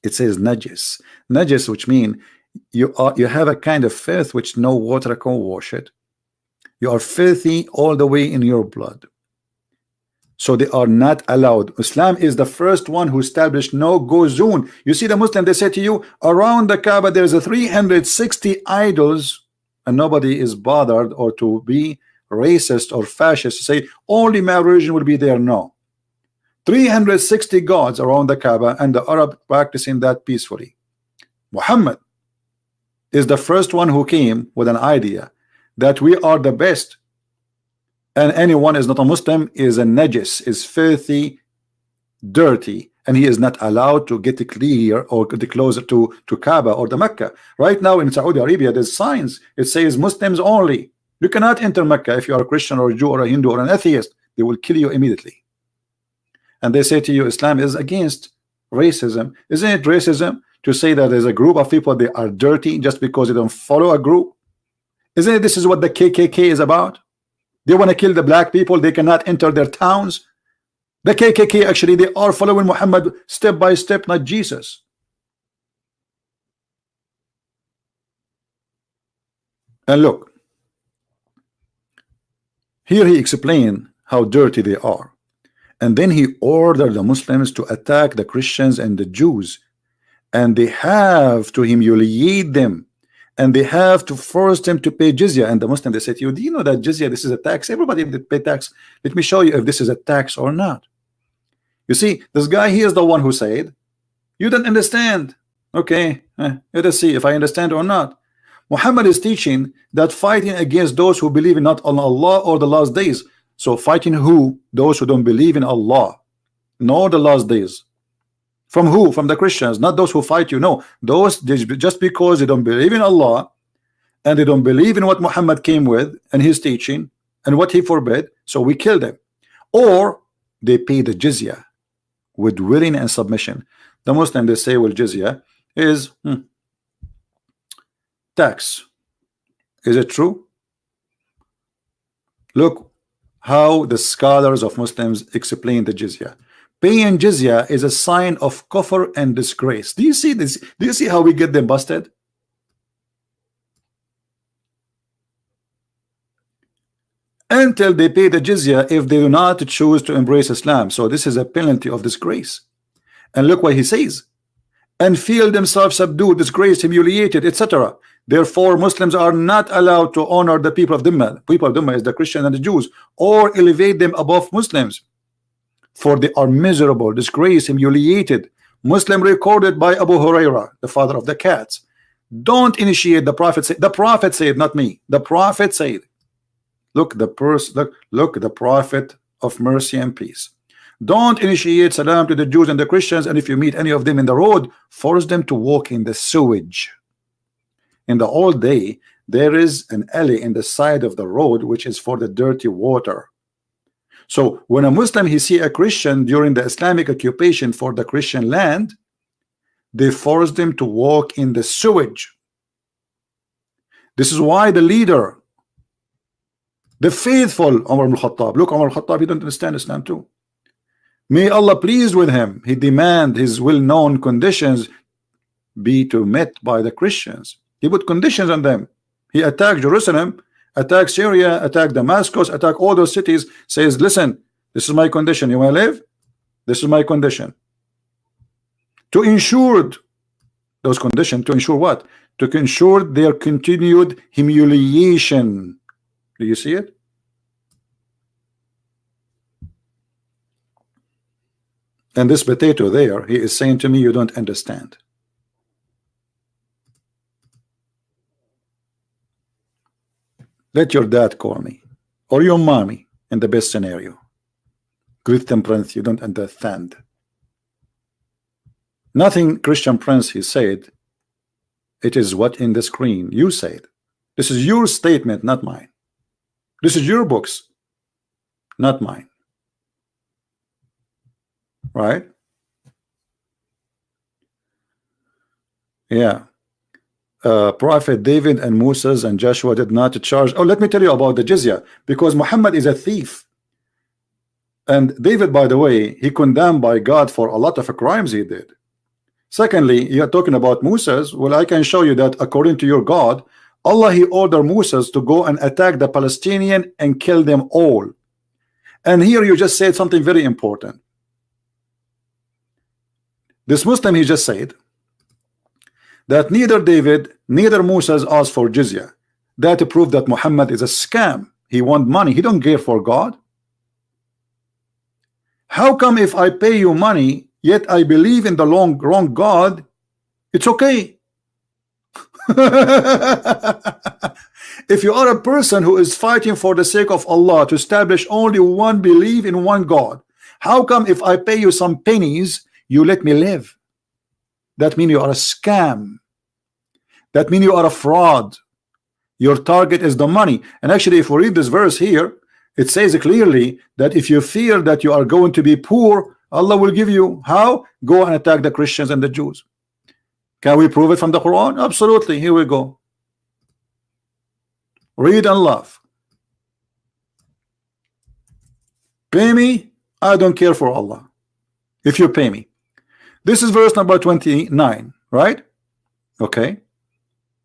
It says najis. Najis, which mean you have a kind of filth which no water can wash it. You are filthy all the way in your blood. So they are not allowed. Islam is the first one who established no-go zone. You see the Muslim, they say to you, around the Kaaba there's a 360 idols, and nobody is bothered or to be racist or fascist to say only my religion will be there. No, 360 gods around the Kaaba, and the Arab practicing that peacefully. Muhammad is the first one who came with an idea that we are the best, and anyone is not a Muslim is a najis, is filthy, dirty, and he is not allowed to get clear or get closer to Kaaba or the Mecca. Right now in Saudi Arabia there's signs, it says Muslims only. You cannot enter Mecca if you are a Christian or a Jew or a Hindu or an atheist. They will kill you immediately. And they say to you Islam is against racism. Isn't it racism to say that there's a group of people they are dirty just because they don't follow a group? Isn't it this is what the KKK is about? They want to kill the black people, they cannot enter their towns. The KKK actually they are following Muhammad step by step, not Jesus. And look, here he explained how dirty they are, and then he ordered the Muslims to attack the Christians and the Jews, and they have to humiliate them, and they have to force them to pay jizya. And the Muslim, they say to you, do you know that jizya, this is a tax? Everybody that pay tax. Let me show you if this is a tax or not. You see, this guy, he is the one who said, you don't understand. Okay, let us see if I understand or not. Muhammad is teaching that fighting against those who believe in not on Allah or the last days. So fighting who? Those who don't believe in Allah nor the last days. From who? From the Christians, not those who fight you. No, those just because they don't believe in Allah and they don't believe in what Muhammad came with and his teaching and what he forbid, so we kill them. Or they pay the jizya with willing and submission. The Muslim, they say, well, jizya is tax. Is it true? Look how the scholars of Muslims explain the jizya. Paying jizya is a sign of kufr and disgrace. Do you see this? Do you see how we get them busted? Until they pay the jizya if they do not choose to embrace Islam. So this is a penalty of disgrace. And look what he says. And feel themselves subdued, disgraced, humiliated, etc. Therefore, Muslims are not allowed to honor the people of Dhimma. People of Dhimma is the Christians and the Jews, or elevate them above Muslims. For they are miserable, disgraced, humiliated. Muslim recorded by Abu Huraira, the father of the cats. Don't initiate, the Prophet said. The Prophet said, not me. The Prophet said. Look, the Prophet of mercy and peace. Don't initiate salam to the Jews and the Christians, and if you meet any of them in the road, force them to walk in the sewage. In the old day, there is an alley in the side of the road which is for the dirty water. So when a Muslim he see a Christian during the Islamic occupation for the Christian land, they force them to walk in the sewage. This is why the leader, the faithful Umar ibn Khattab, look, Umar ibn Khattab, he don't understand Islam too. May Allah pleased with him, he demand his well-known conditions be to met by the Christians. He put conditions on them. He attacked Jerusalem, attack Syria, attack Damascus, attack all those cities, says, listen, this is my condition. You want to live? This is my condition. To ensure those conditions, to ensure what? To ensure their continued humiliation. Do you see it? And this potato there, he is saying to me, you don't understand. Let your dad call me, or your mommy, in the best scenario. Christian Prince, you don't understand. Nothing Christian Prince, he said. It is what in the screen you said. This is your statement, not mine. This is your books, not mine. Right? Yeah. Prophet David and Moses and Joshua did not charge. Oh, let me tell you about the jizya, because Muhammad is a thief. And David, by the way, he condemned by God for a lot of crimes he did. Secondly, you're talking about Moses. Well, I can show you that according to your God, Allah, he ordered Moses to go and attack the Palestinian and kill them all. And here you just said something very important. This Muslim, he just said that neither David, neither Moses asked for jizya. That proved that Muhammad is a scam. He want money. He don't care for God. How come if I pay you money, yet I believe in the wrong God, it's okay? If you are a person who is fighting for the sake of Allah to establish only one belief in one God, how come if I pay you some pennies, you let me live? That means you are a scam. That means you are a fraud. Your target is the money. And actually, if we read this verse here, it says clearly that if you fear that you are going to be poor, Allah will give you. How? Go and attack the Christians and the Jews. Can we prove it from the Quran? Absolutely. Here we go. Read and laugh. Pay me, I don't care for Allah. If you pay me. This is verse number 29, right? Okay.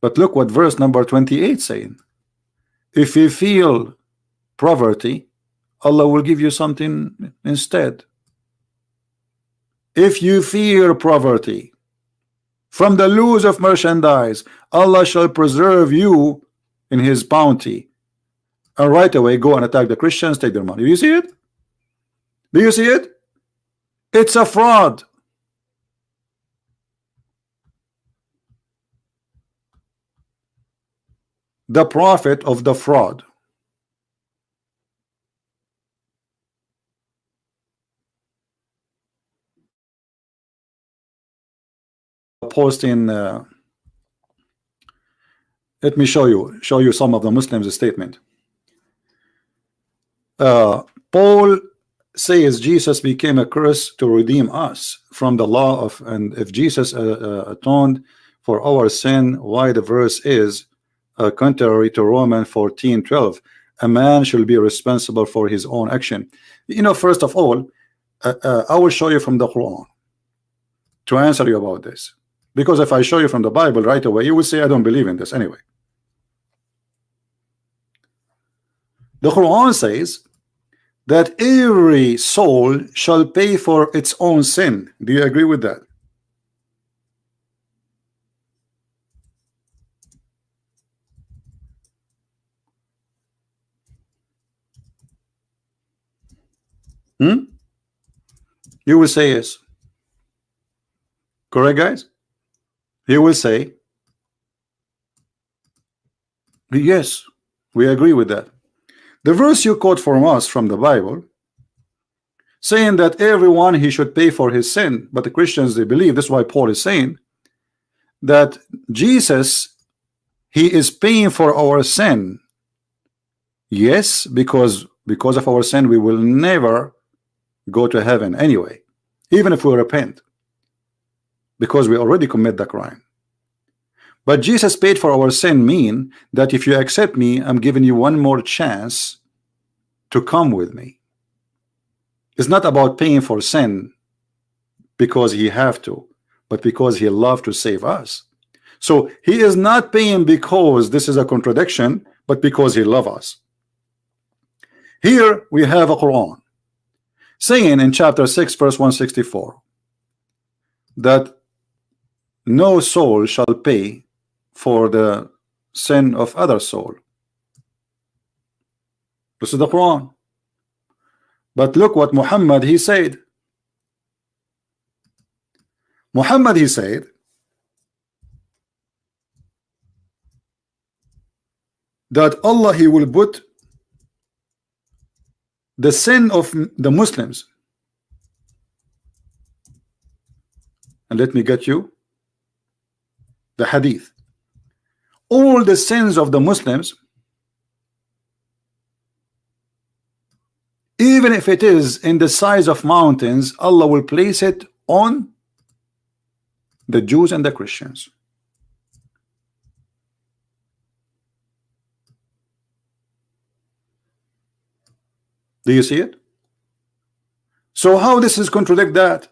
But look what verse number 28 saying. If you feel poverty, Allah will give you something instead. If you fear poverty from the loss of merchandise, Allah shall preserve you in his bounty. And right away go and attack the Christians, take their money. Do you see it? Do you see it? It's a fraud. The prophet of the fraud. Posting let me show you some of the Muslims' statement. Paul says Jesus became a curse to redeem us from the law of, and if Jesus atoned for our sin, why the verse is contrary to Romans 14:12. A man should be responsible for his own action. You know, first of all, I will show you from the Quran to answer you about this. Because if I show you from the Bible right away, you will say I don't believe in this anyway. The Quran says that every soul shall pay for its own sin. Do you agree with that? You will say yes. Correct, guys? He will say yes, we agree with that. The verse you quote from us from the Bible saying that everyone he should pay for his sin, but the Christians, they believe, that's why Paul is saying that Jesus, he is paying for our sin. Yes, because of our sin we will never go to heaven anyway, even if we repent, because we already commit the crime. But Jesus paid for our sin mean that if you accept me, I'm giving you one more chance to come with me. It's not about paying for sin because he have to, but because he loved to save us. So he is not paying because this is a contradiction, but because he loves us. Here we have a Quran saying in chapter 6 verse 164 that no soul shall pay for the sin of other soul. This is the Quran. But look what Muhammad he said. Muhammad he said that Allah he will put the sin of the Muslims, and let me get you the hadith. All the sins of the Muslims, even if it is in the size of mountains, Allah will place it on the Jews and the Christians. Do you see it? So how this is contradict that?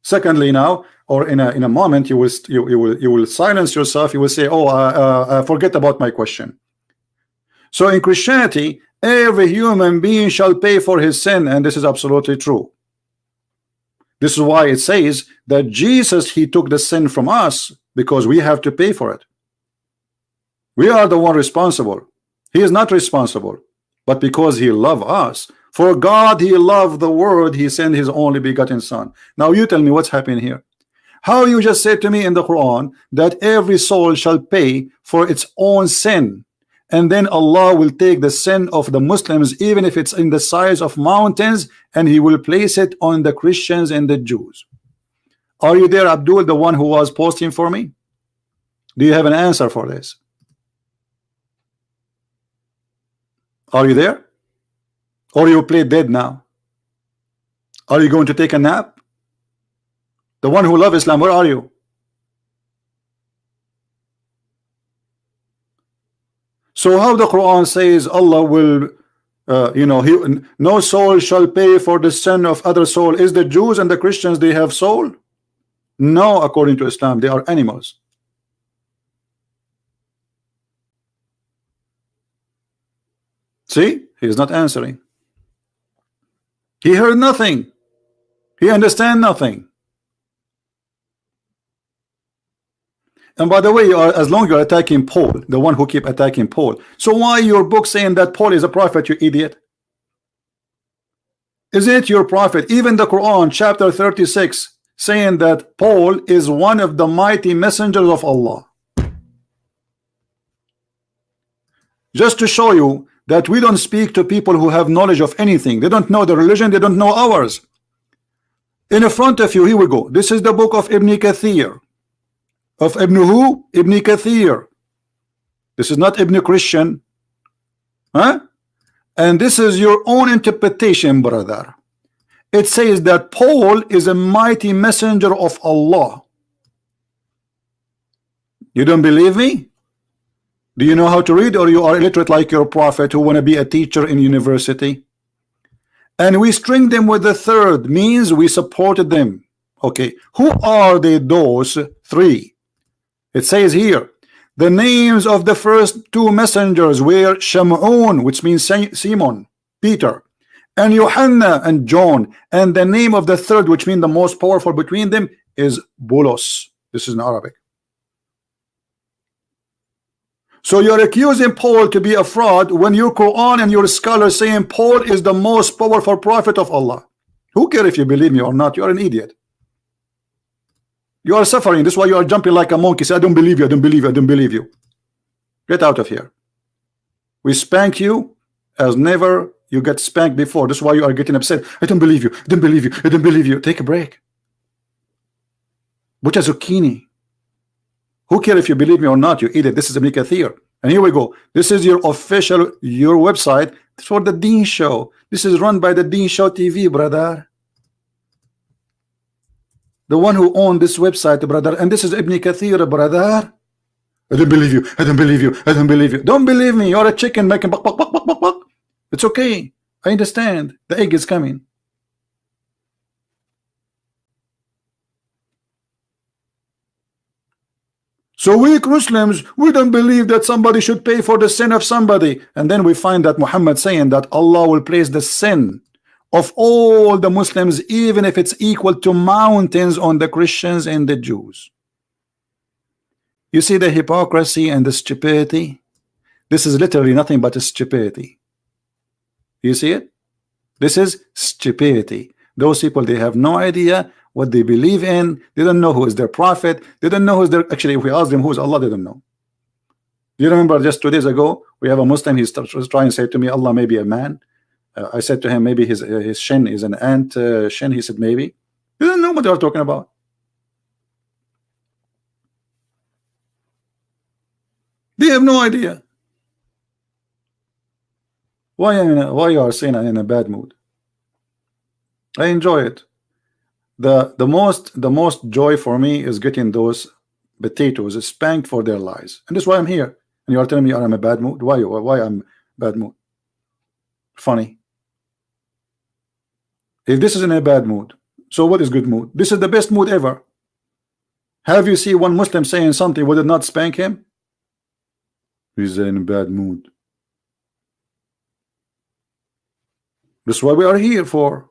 Secondly, now, or in a moment, you will silence yourself. You will say, "Oh, forget about my question." So in Christianity, every human being shall pay for his sin, and this is absolutely true. This is why it says that Jesus, he took the sin from us, because we have to pay for it. We are the one responsible. He is not responsible, but because he loved us. For God, he loved the world, he sent his only begotten son. Now you tell me what's happening here. How you just said to me in the Quran that every soul shall pay for its own sin, and then Allah will take the sin of the Muslims, even if it's in the size of mountains, and he will place it on the Christians and the Jews. Are you there, Abdul, the one who was posting for me? Do you have an answer for this? Are you there? Or you play dead now? Are you going to take a nap? The one who loves Islam, where are you? So how the Quran says Allah will, no soul shall pay for the sin of other soul. Is the Jews and the Christians, they have soul? No, according to Islam, they are animals. See, he is not answering. He heard nothing. He understand nothing. And by the way, as long as you're attacking Paul, the one who keep attacking Paul, so why your book saying that Paul is a prophet, you idiot? Is it your prophet? Even the Quran, chapter 36, saying that Paul is one of the mighty messengers of Allah. Just to show you that we don't speak to people who have knowledge of anything. They don't know the religion, they don't know ours. In front of you, here we go. This is the book of Ibn Kathir. Of Ibn who? Ibn Kathir. This is not Ibn Christian. Huh? And this is your own interpretation, brother. It says that Paul is a mighty messenger of Allah. You don't believe me? Do you know how to read, or you are illiterate like your prophet who want to be a teacher in university? And we string them with the third, means we supported them. Okay, who are they, those three? It says here, the names of the first two messengers were Shamun, which means Simon, Peter, and Yohanna and John, and the name of the third, which means the most powerful between them, is Bulos. This is in Arabic. So you're accusing Paul to be a fraud when your Quran and your scholars saying Paul is the most powerful prophet of Allah. Who cares if you believe me or not? You are an idiot. You are suffering. This is why you are jumping like a monkey. Say, I don't believe you, I don't believe you, I don't believe you. Get out of here. We spank you as never you get spanked before. This is why you are getting upset. I don't believe you, I don't believe you, I don't believe you. Take a break. Butcha zucchini. Who cares if you believe me or not, you idiot? This is Ibn Kathir. And here we go. This is your official, your website for the Deen Show. This is run by the Deen Show TV, brother. The one who owned this website, brother. And this is Ibn Kathir, brother. I don't believe you. I don't believe you. I don't believe you. Don't believe me. You're a chicken making buck, buck, buck, buck, buck, buck. It's okay. I understand. The egg is coming. So we Muslims, we don't believe that somebody should pay for the sin of somebody. And then we find that Muhammad saying that Allah will place the sin of all the Muslims, even if it's equal to mountains, on the Christians and the Jews. You see the hypocrisy and the stupidity? This is literally nothing but a stupidity. You see it? This is stupidity. Those people, they have no idea what they believe in. They don't know who is their prophet. They don't know who's their, actually, if we ask them who's Allah, they don't know. You remember just 2 days ago, we have a Muslim, he's trying to say to me, Allah may be a man. I said to him, maybe his shin is an ant shin. He said, maybe. You don't know what they are talking about. They have no idea. Why you are saying I'm in a bad mood? I enjoy it. The most joy for me is getting those potatoes spanked for their lies, and that's why I'm here. And you are telling me I'm in a bad mood. Why I'm bad mood? Funny. If this is in a bad mood, so what is good mood? This is the best mood ever. Have you seen one Muslim saying something, would it not spank him? He's in a bad mood. That's what we are here for.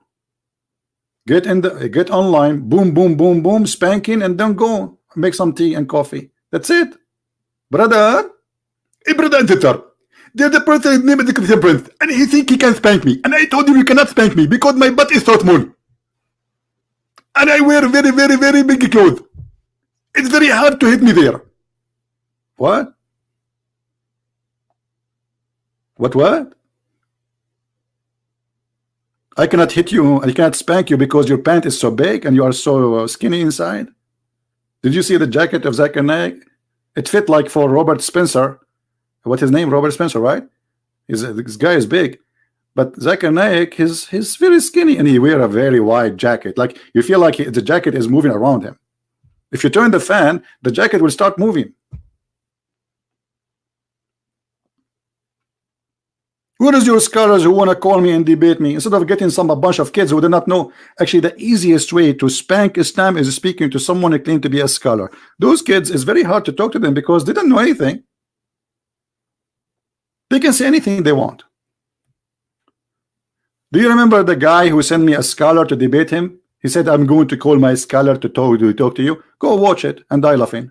Get online, boom, boom, boom, boom, spanking, and then go make some tea and coffee. That's it, brother. Hey, brother and sister. There's a person named the Christian Prince, and he think he can spank me. And I told him you cannot spank me because my butt is so small, and I wear very, very, very big clothes. It's very hard to hit me there. What? What? I cannot hit you. I cannot spank you because your pant is so big and you are so skinny inside. Did you see the jacket of Zakir Naik? It fit like for Robert Spencer. What's his name? Robert Spencer, right? This guy is big, but Zakir Naik, he's very skinny and he wear a very wide jacket. Like you feel like the jacket is moving around him. If you turn the fan, the jacket will start moving. Where is your scholars who want to call me and debate me instead of getting a bunch of kids who do not know? Actually, the easiest way to spank Islam is speaking to someone who claims to be a scholar. Those kids, it's very hard to talk to them because they don't know anything. They can say anything they want. Do you remember the guy who sent me a scholar to debate him? He said, I'm going to call my scholar to talk to you. Go watch it and die laughing.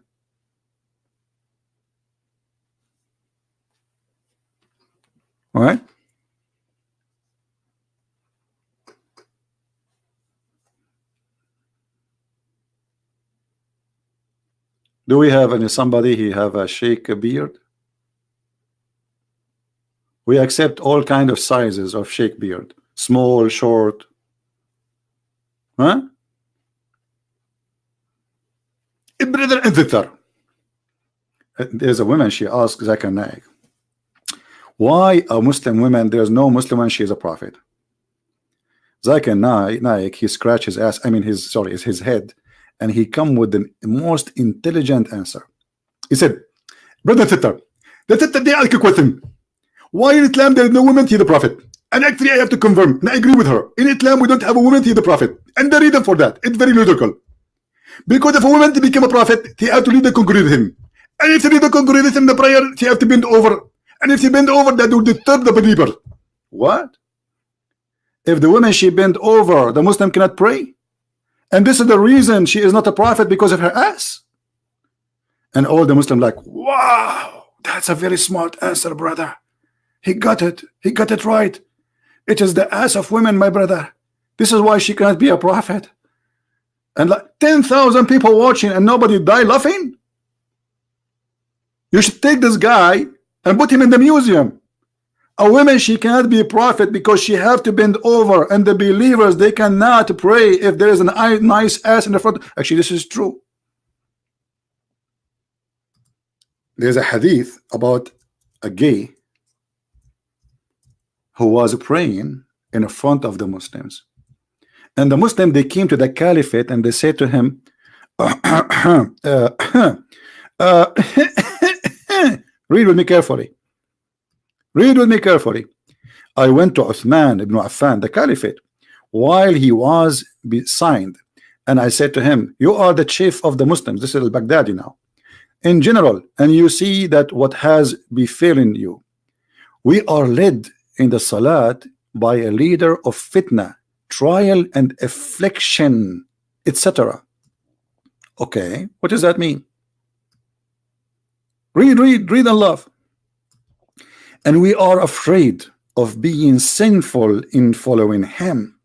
All right. Do we have somebody he have a sheikh beard? We accept all kind of sizes of sheikh beard, small, short. Huh? Brother and sister. There's a woman, she asked Zakir Naik, why a Muslim woman, there's no Muslim woman, she is a prophet. Zakir Naik, he scratched his ass, his head, and he come with the most intelligent answer. He said, brother and sister, they ask a question. Why in Islam there is no woman, he the prophet? And actually I have to confirm, and I agree with her. In Islam we don't have a woman, he the prophet. And the reason for that, it's very logical. Because if a woman to become a prophet, he have to lead the congregation. And if he lead the congregation in the prayer, he have to bend over. And if she bend over, that will disturb the believer. What? If the woman she bend over, the Muslim cannot pray? And this is the reason she is not a prophet, because of her ass? And all the Muslim like, wow, that's a very smart answer, brother. He got it. He got it right. It is the ass of women, my brother. This is why she cannot be a prophet. And like 10,000 people watching and nobody die laughing. You should take this guy and put him in the museum. A woman, she cannot be a prophet because she have to bend over, and the believers, they cannot pray if there is a nice ass in the front. Actually, this is true. There's a hadith about a gay who was praying in front of the Muslims, and the Muslim, they came to the caliphate and they said to him, read with me carefully. Read with me carefully. I went to Uthman ibn Affan, the caliphate, while he was signed, and I said to him, you are the chief of the Muslims. This is al-Baghdadi now, in general, and you see that what has befallen you. We are led in the salat by a leader of fitna, trial and affliction, etc. Okay, what does that mean? Read and love. And we are afraid of being sinful in following him.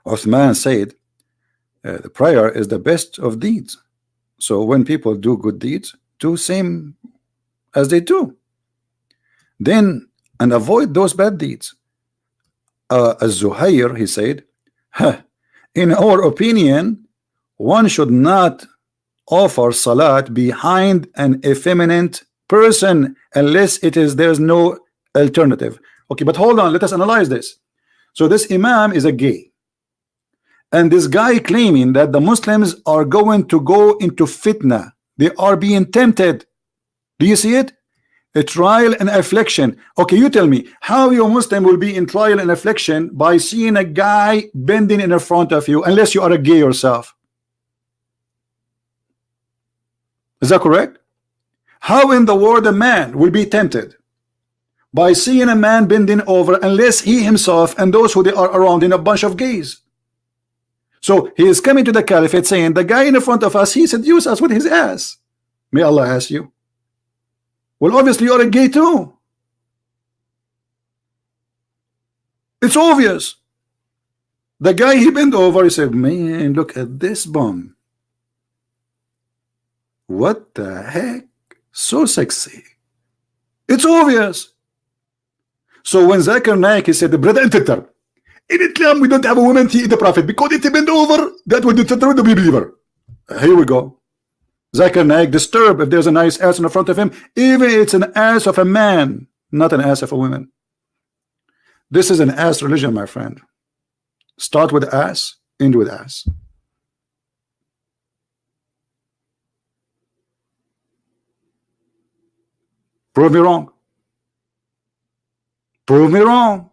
Uthman said, the prayer is the best of deeds. So when people do good deeds, do same as they do. Then, and avoid those bad deeds. Az-Zuhair, he said, in our opinion, one should not offer salat behind an effeminate person unless there's no alternative. Okay, but hold on, let us analyze this. So this imam is a gay, and this guy claiming that the Muslims are going to go into fitna, they are being tempted. Do you see it? A trial and affliction. Okay, you tell me how your Muslim will be in trial and affliction by seeing a guy bending in front of you, unless you are a gay yourself. Is that correct? How in the world a man will be tempted? by seeing a man bending over unless he himself and those who they are around in a bunch of gays. So he is coming to the caliphate saying the guy in front of us, he seduced us with his ass. May Allah ask you. Well, obviously you're a gay too. It's obvious. The guy, he bent over, he said, man, look at this bum. What the heck? So sexy. It's obvious. So when Zakir Naik, he said, brother, in Islam we don't have a woman to eat the prophet because if they bend over, that would deter the believer. Here we go. Zakir Naik disturbed if there's a nice ass in the front of him, even if it's an ass of a man, not an ass of a woman. This is an ass religion, my friend. Start with ass, end with ass. Prove me wrong. Prove me wrong.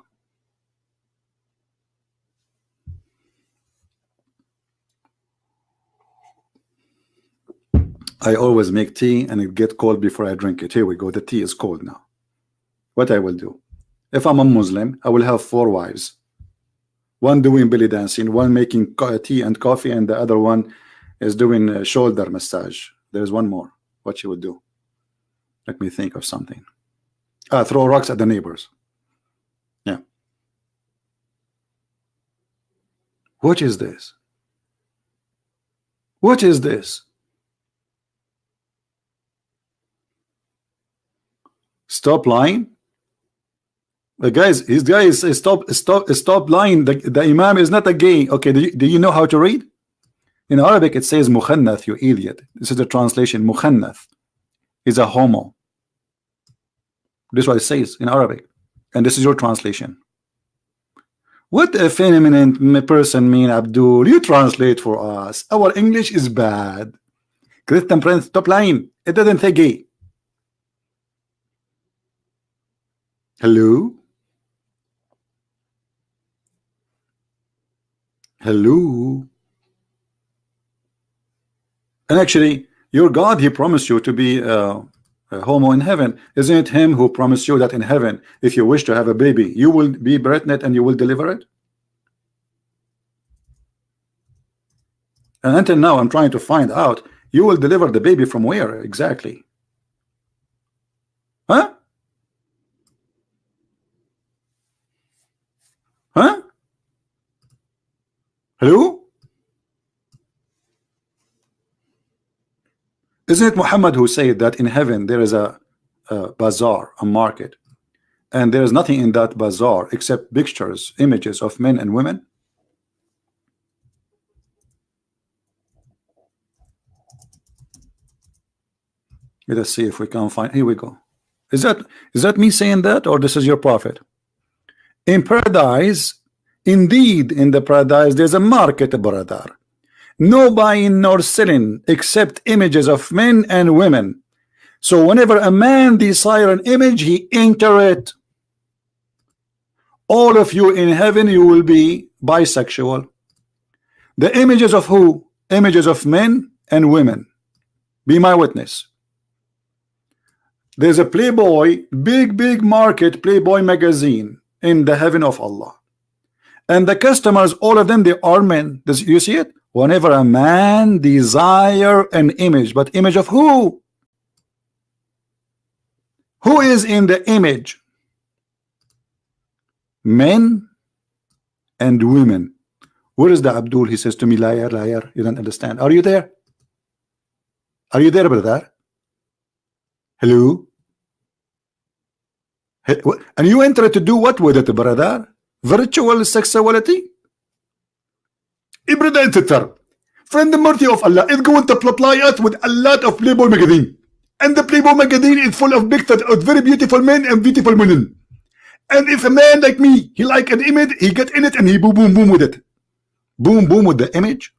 I always make tea and it get cold before I drink it. Here we go. The tea is cold now. What I will do? If I'm a Muslim, I will have 4 wives. One doing belly dancing, one making tea and coffee, and the other one is doing a shoulder massage. There's one more. What you would do? Let me think of something. Throw rocks at the neighbors. Yeah. What is this? What is this? Stop lying. Guys, these guys, stop lying. The Imam is not a gay. Okay, do you know how to read? In Arabic it says Mukhannath, you idiot. This is the translation. Mukhannath is a homo. This is what it says in Arabic, and this is your translation. What a feminine person mean, Abdul? You translate for us. Our English is bad. Christian Prince, stop lying. It doesn't say gay. Hello? Hello? And actually, your God, he promised you to be a homo in heaven. Isn't it him who promised you that in heaven, if you wish to have a baby, you will be pregnant and you will deliver it? And until now, I'm trying to find out, you will deliver the baby from where exactly? Huh? Huh? Hello? Isn't it Muhammad who said that in heaven there is a bazaar, a market, and there is nothing in that bazaar except pictures, images of men and women? Let us see if we can find. Here we go. Is that me saying that, or this is your prophet? In paradise, indeed, in the paradise, there's a market, brother. No buying nor selling except images of men and women. So whenever a man desire an image, he enter it. All of you in heaven, you will be bisexual. The images of who? Images of men and women. Be my witness. There's a Playboy, big market, Playboy magazine in the heaven of Allah. And the customers, all of them, they are men. Does you see it? Whenever a man desire an image, but image of who? Who is in the image? Men and women. Where is the Abdul? He says to me, liar, liar. You don't understand. Are you there? Are you there, brother? Hello? And you enter to do what with it, brother? Virtual sexuality? Brother, enter. Friend, the mercy of Allah is going to supply us with a lot of Playboy magazine. And the Playboy magazine is full of pictures of very beautiful men and beautiful women. And if a man like me, he like an image, he get in it and he boom, boom, boom with it. Boom, boom with the image.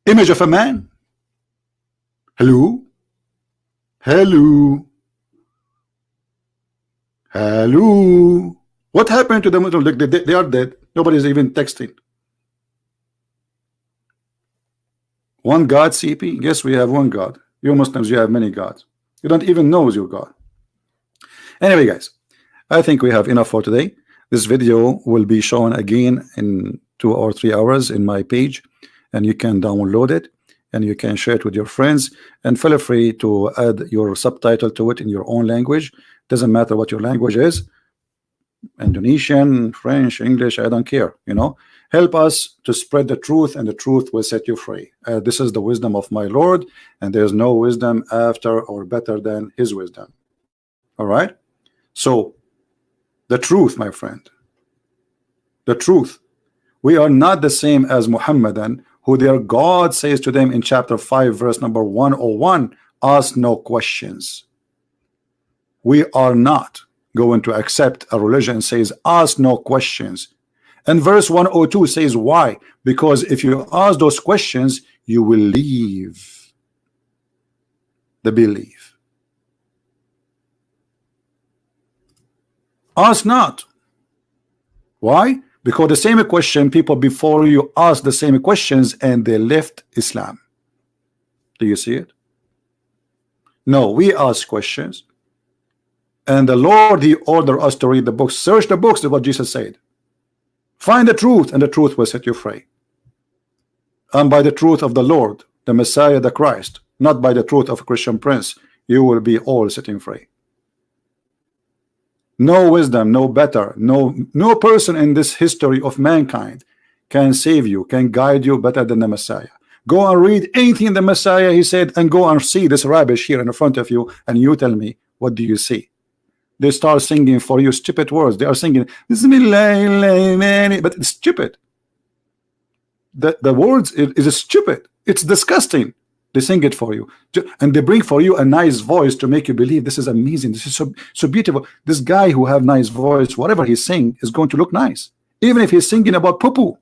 Image of a man. Hello? Hello? Hello? What happened to them? They are dead. Nobody's even texting. One God, CP? Yes, we have one God. You Muslims, you have many gods. You don't even know your God. Anyway, guys, I think we have enough for today. This video will be shown again in 2 or 3 hours in my page, and you can download it and you can share it with your friends, and feel free to add your subtitle to it in your own language. Doesn't matter what your language is, Indonesian, French, English, I don't care, you know. Help us to spread the truth, and the truth will set you free. This is the wisdom of my Lord, and there's no wisdom after or better than his wisdom. All right, so the truth, my friend, the truth. We are not the same as Muhammadan, who their God says to them in chapter 5 verse number 101, ask no questions. We are not going to accept a religion says ask no questions. And verse 102 says why? Because if you ask those questions, you will leave the belief. Ask not. Why? Because the same question, people before you asked the same questions and they left Islam. Do you see it? No, we ask questions, and the Lord, he ordered us to read the books. Search the books, is what Jesus said. Find the truth, and the truth will set you free. And by the truth of the Lord, the Messiah, the Christ, not by the truth of a Christian prince, you will be all setting free. No wisdom, no better, no person in this history of mankind can save you, can guide you better than the Messiah. Go and read anything the Messiah he said, and go and see this rubbish here in front of you, and you tell me, what do you see? They start singing for you stupid words. They are singing Bismillah, but it's stupid. The words is stupid. It's disgusting. They sing it for you, and they bring for you a nice voice to make you believe this is amazing. This is so beautiful. This guy who have nice voice, whatever he's singing is going to look nice, even if he's singing about poo-poo.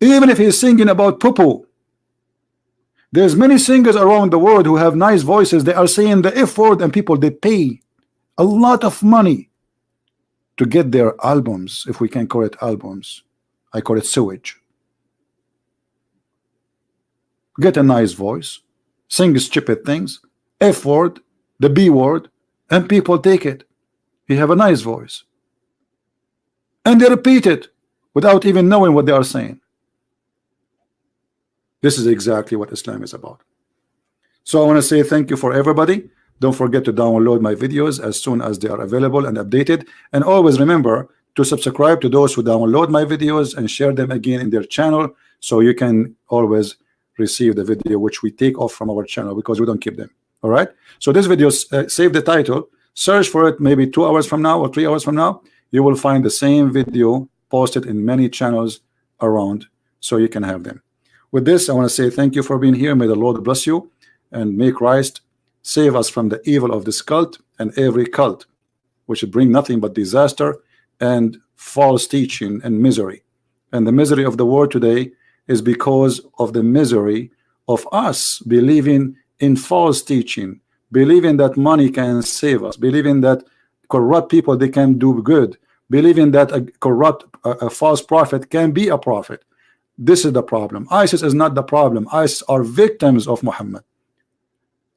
Even if he's singing about poo-poo. There's many singers around the world who have nice voices. They are saying the F word, and people, they pay a lot of money to get their albums, if we can call it albums. I call it sewage. Get a nice voice, sing stupid things, F word, the B word, and people take it. You have a nice voice, and they repeat it without even knowing what they are saying. This is exactly what Islam is about. So I want to say thank you for everybody. Don't forget to download my videos as soon as they are available and updated, and always remember to subscribe to those who download my videos and share them again in their channel, so you can always receive the video which we take off from our channel, because we don't keep them. All right, so this video, save the title, search for it maybe 2 hours from now or 3 hours from now. You will find the same video posted in many channels around, so you can have them. With this, I want to say thank you for being here. May the Lord bless you, and may Christ save us from the evil of this cult and every cult which would bring nothing but disaster and false teaching and misery. And the misery of the world today is because of the misery of us believing in false teaching, believing that money can save us, believing that corrupt people, they can do good, believing that a false prophet can be a prophet. This is the problem. ISIS is not the problem. ISIS are victims of Muhammad.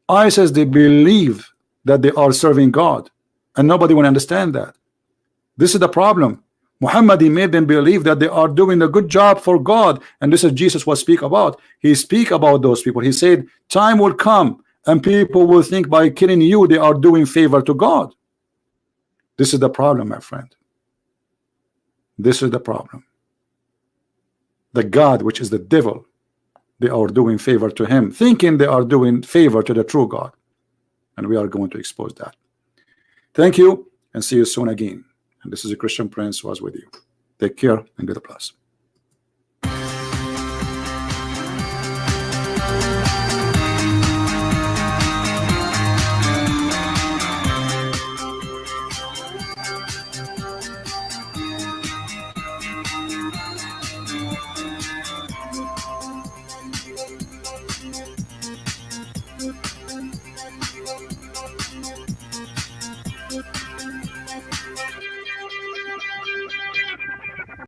ISIS, they believe that they are serving God, and nobody will understand that. This is the problem. Muhammad, he made them believe that they are doing a good job for God, and this is Jesus was speak about. He speak about those people. He said time will come and people will think by killing you they are doing favor to God. This is the problem, my friend. This is the problem. The God, which is the devil, they are doing favor to him, thinking they are doing favor to the true God, and we are going to expose that. Thank you, and see you soon again. And this is a Christian Prince who was with you. Take care and God bless.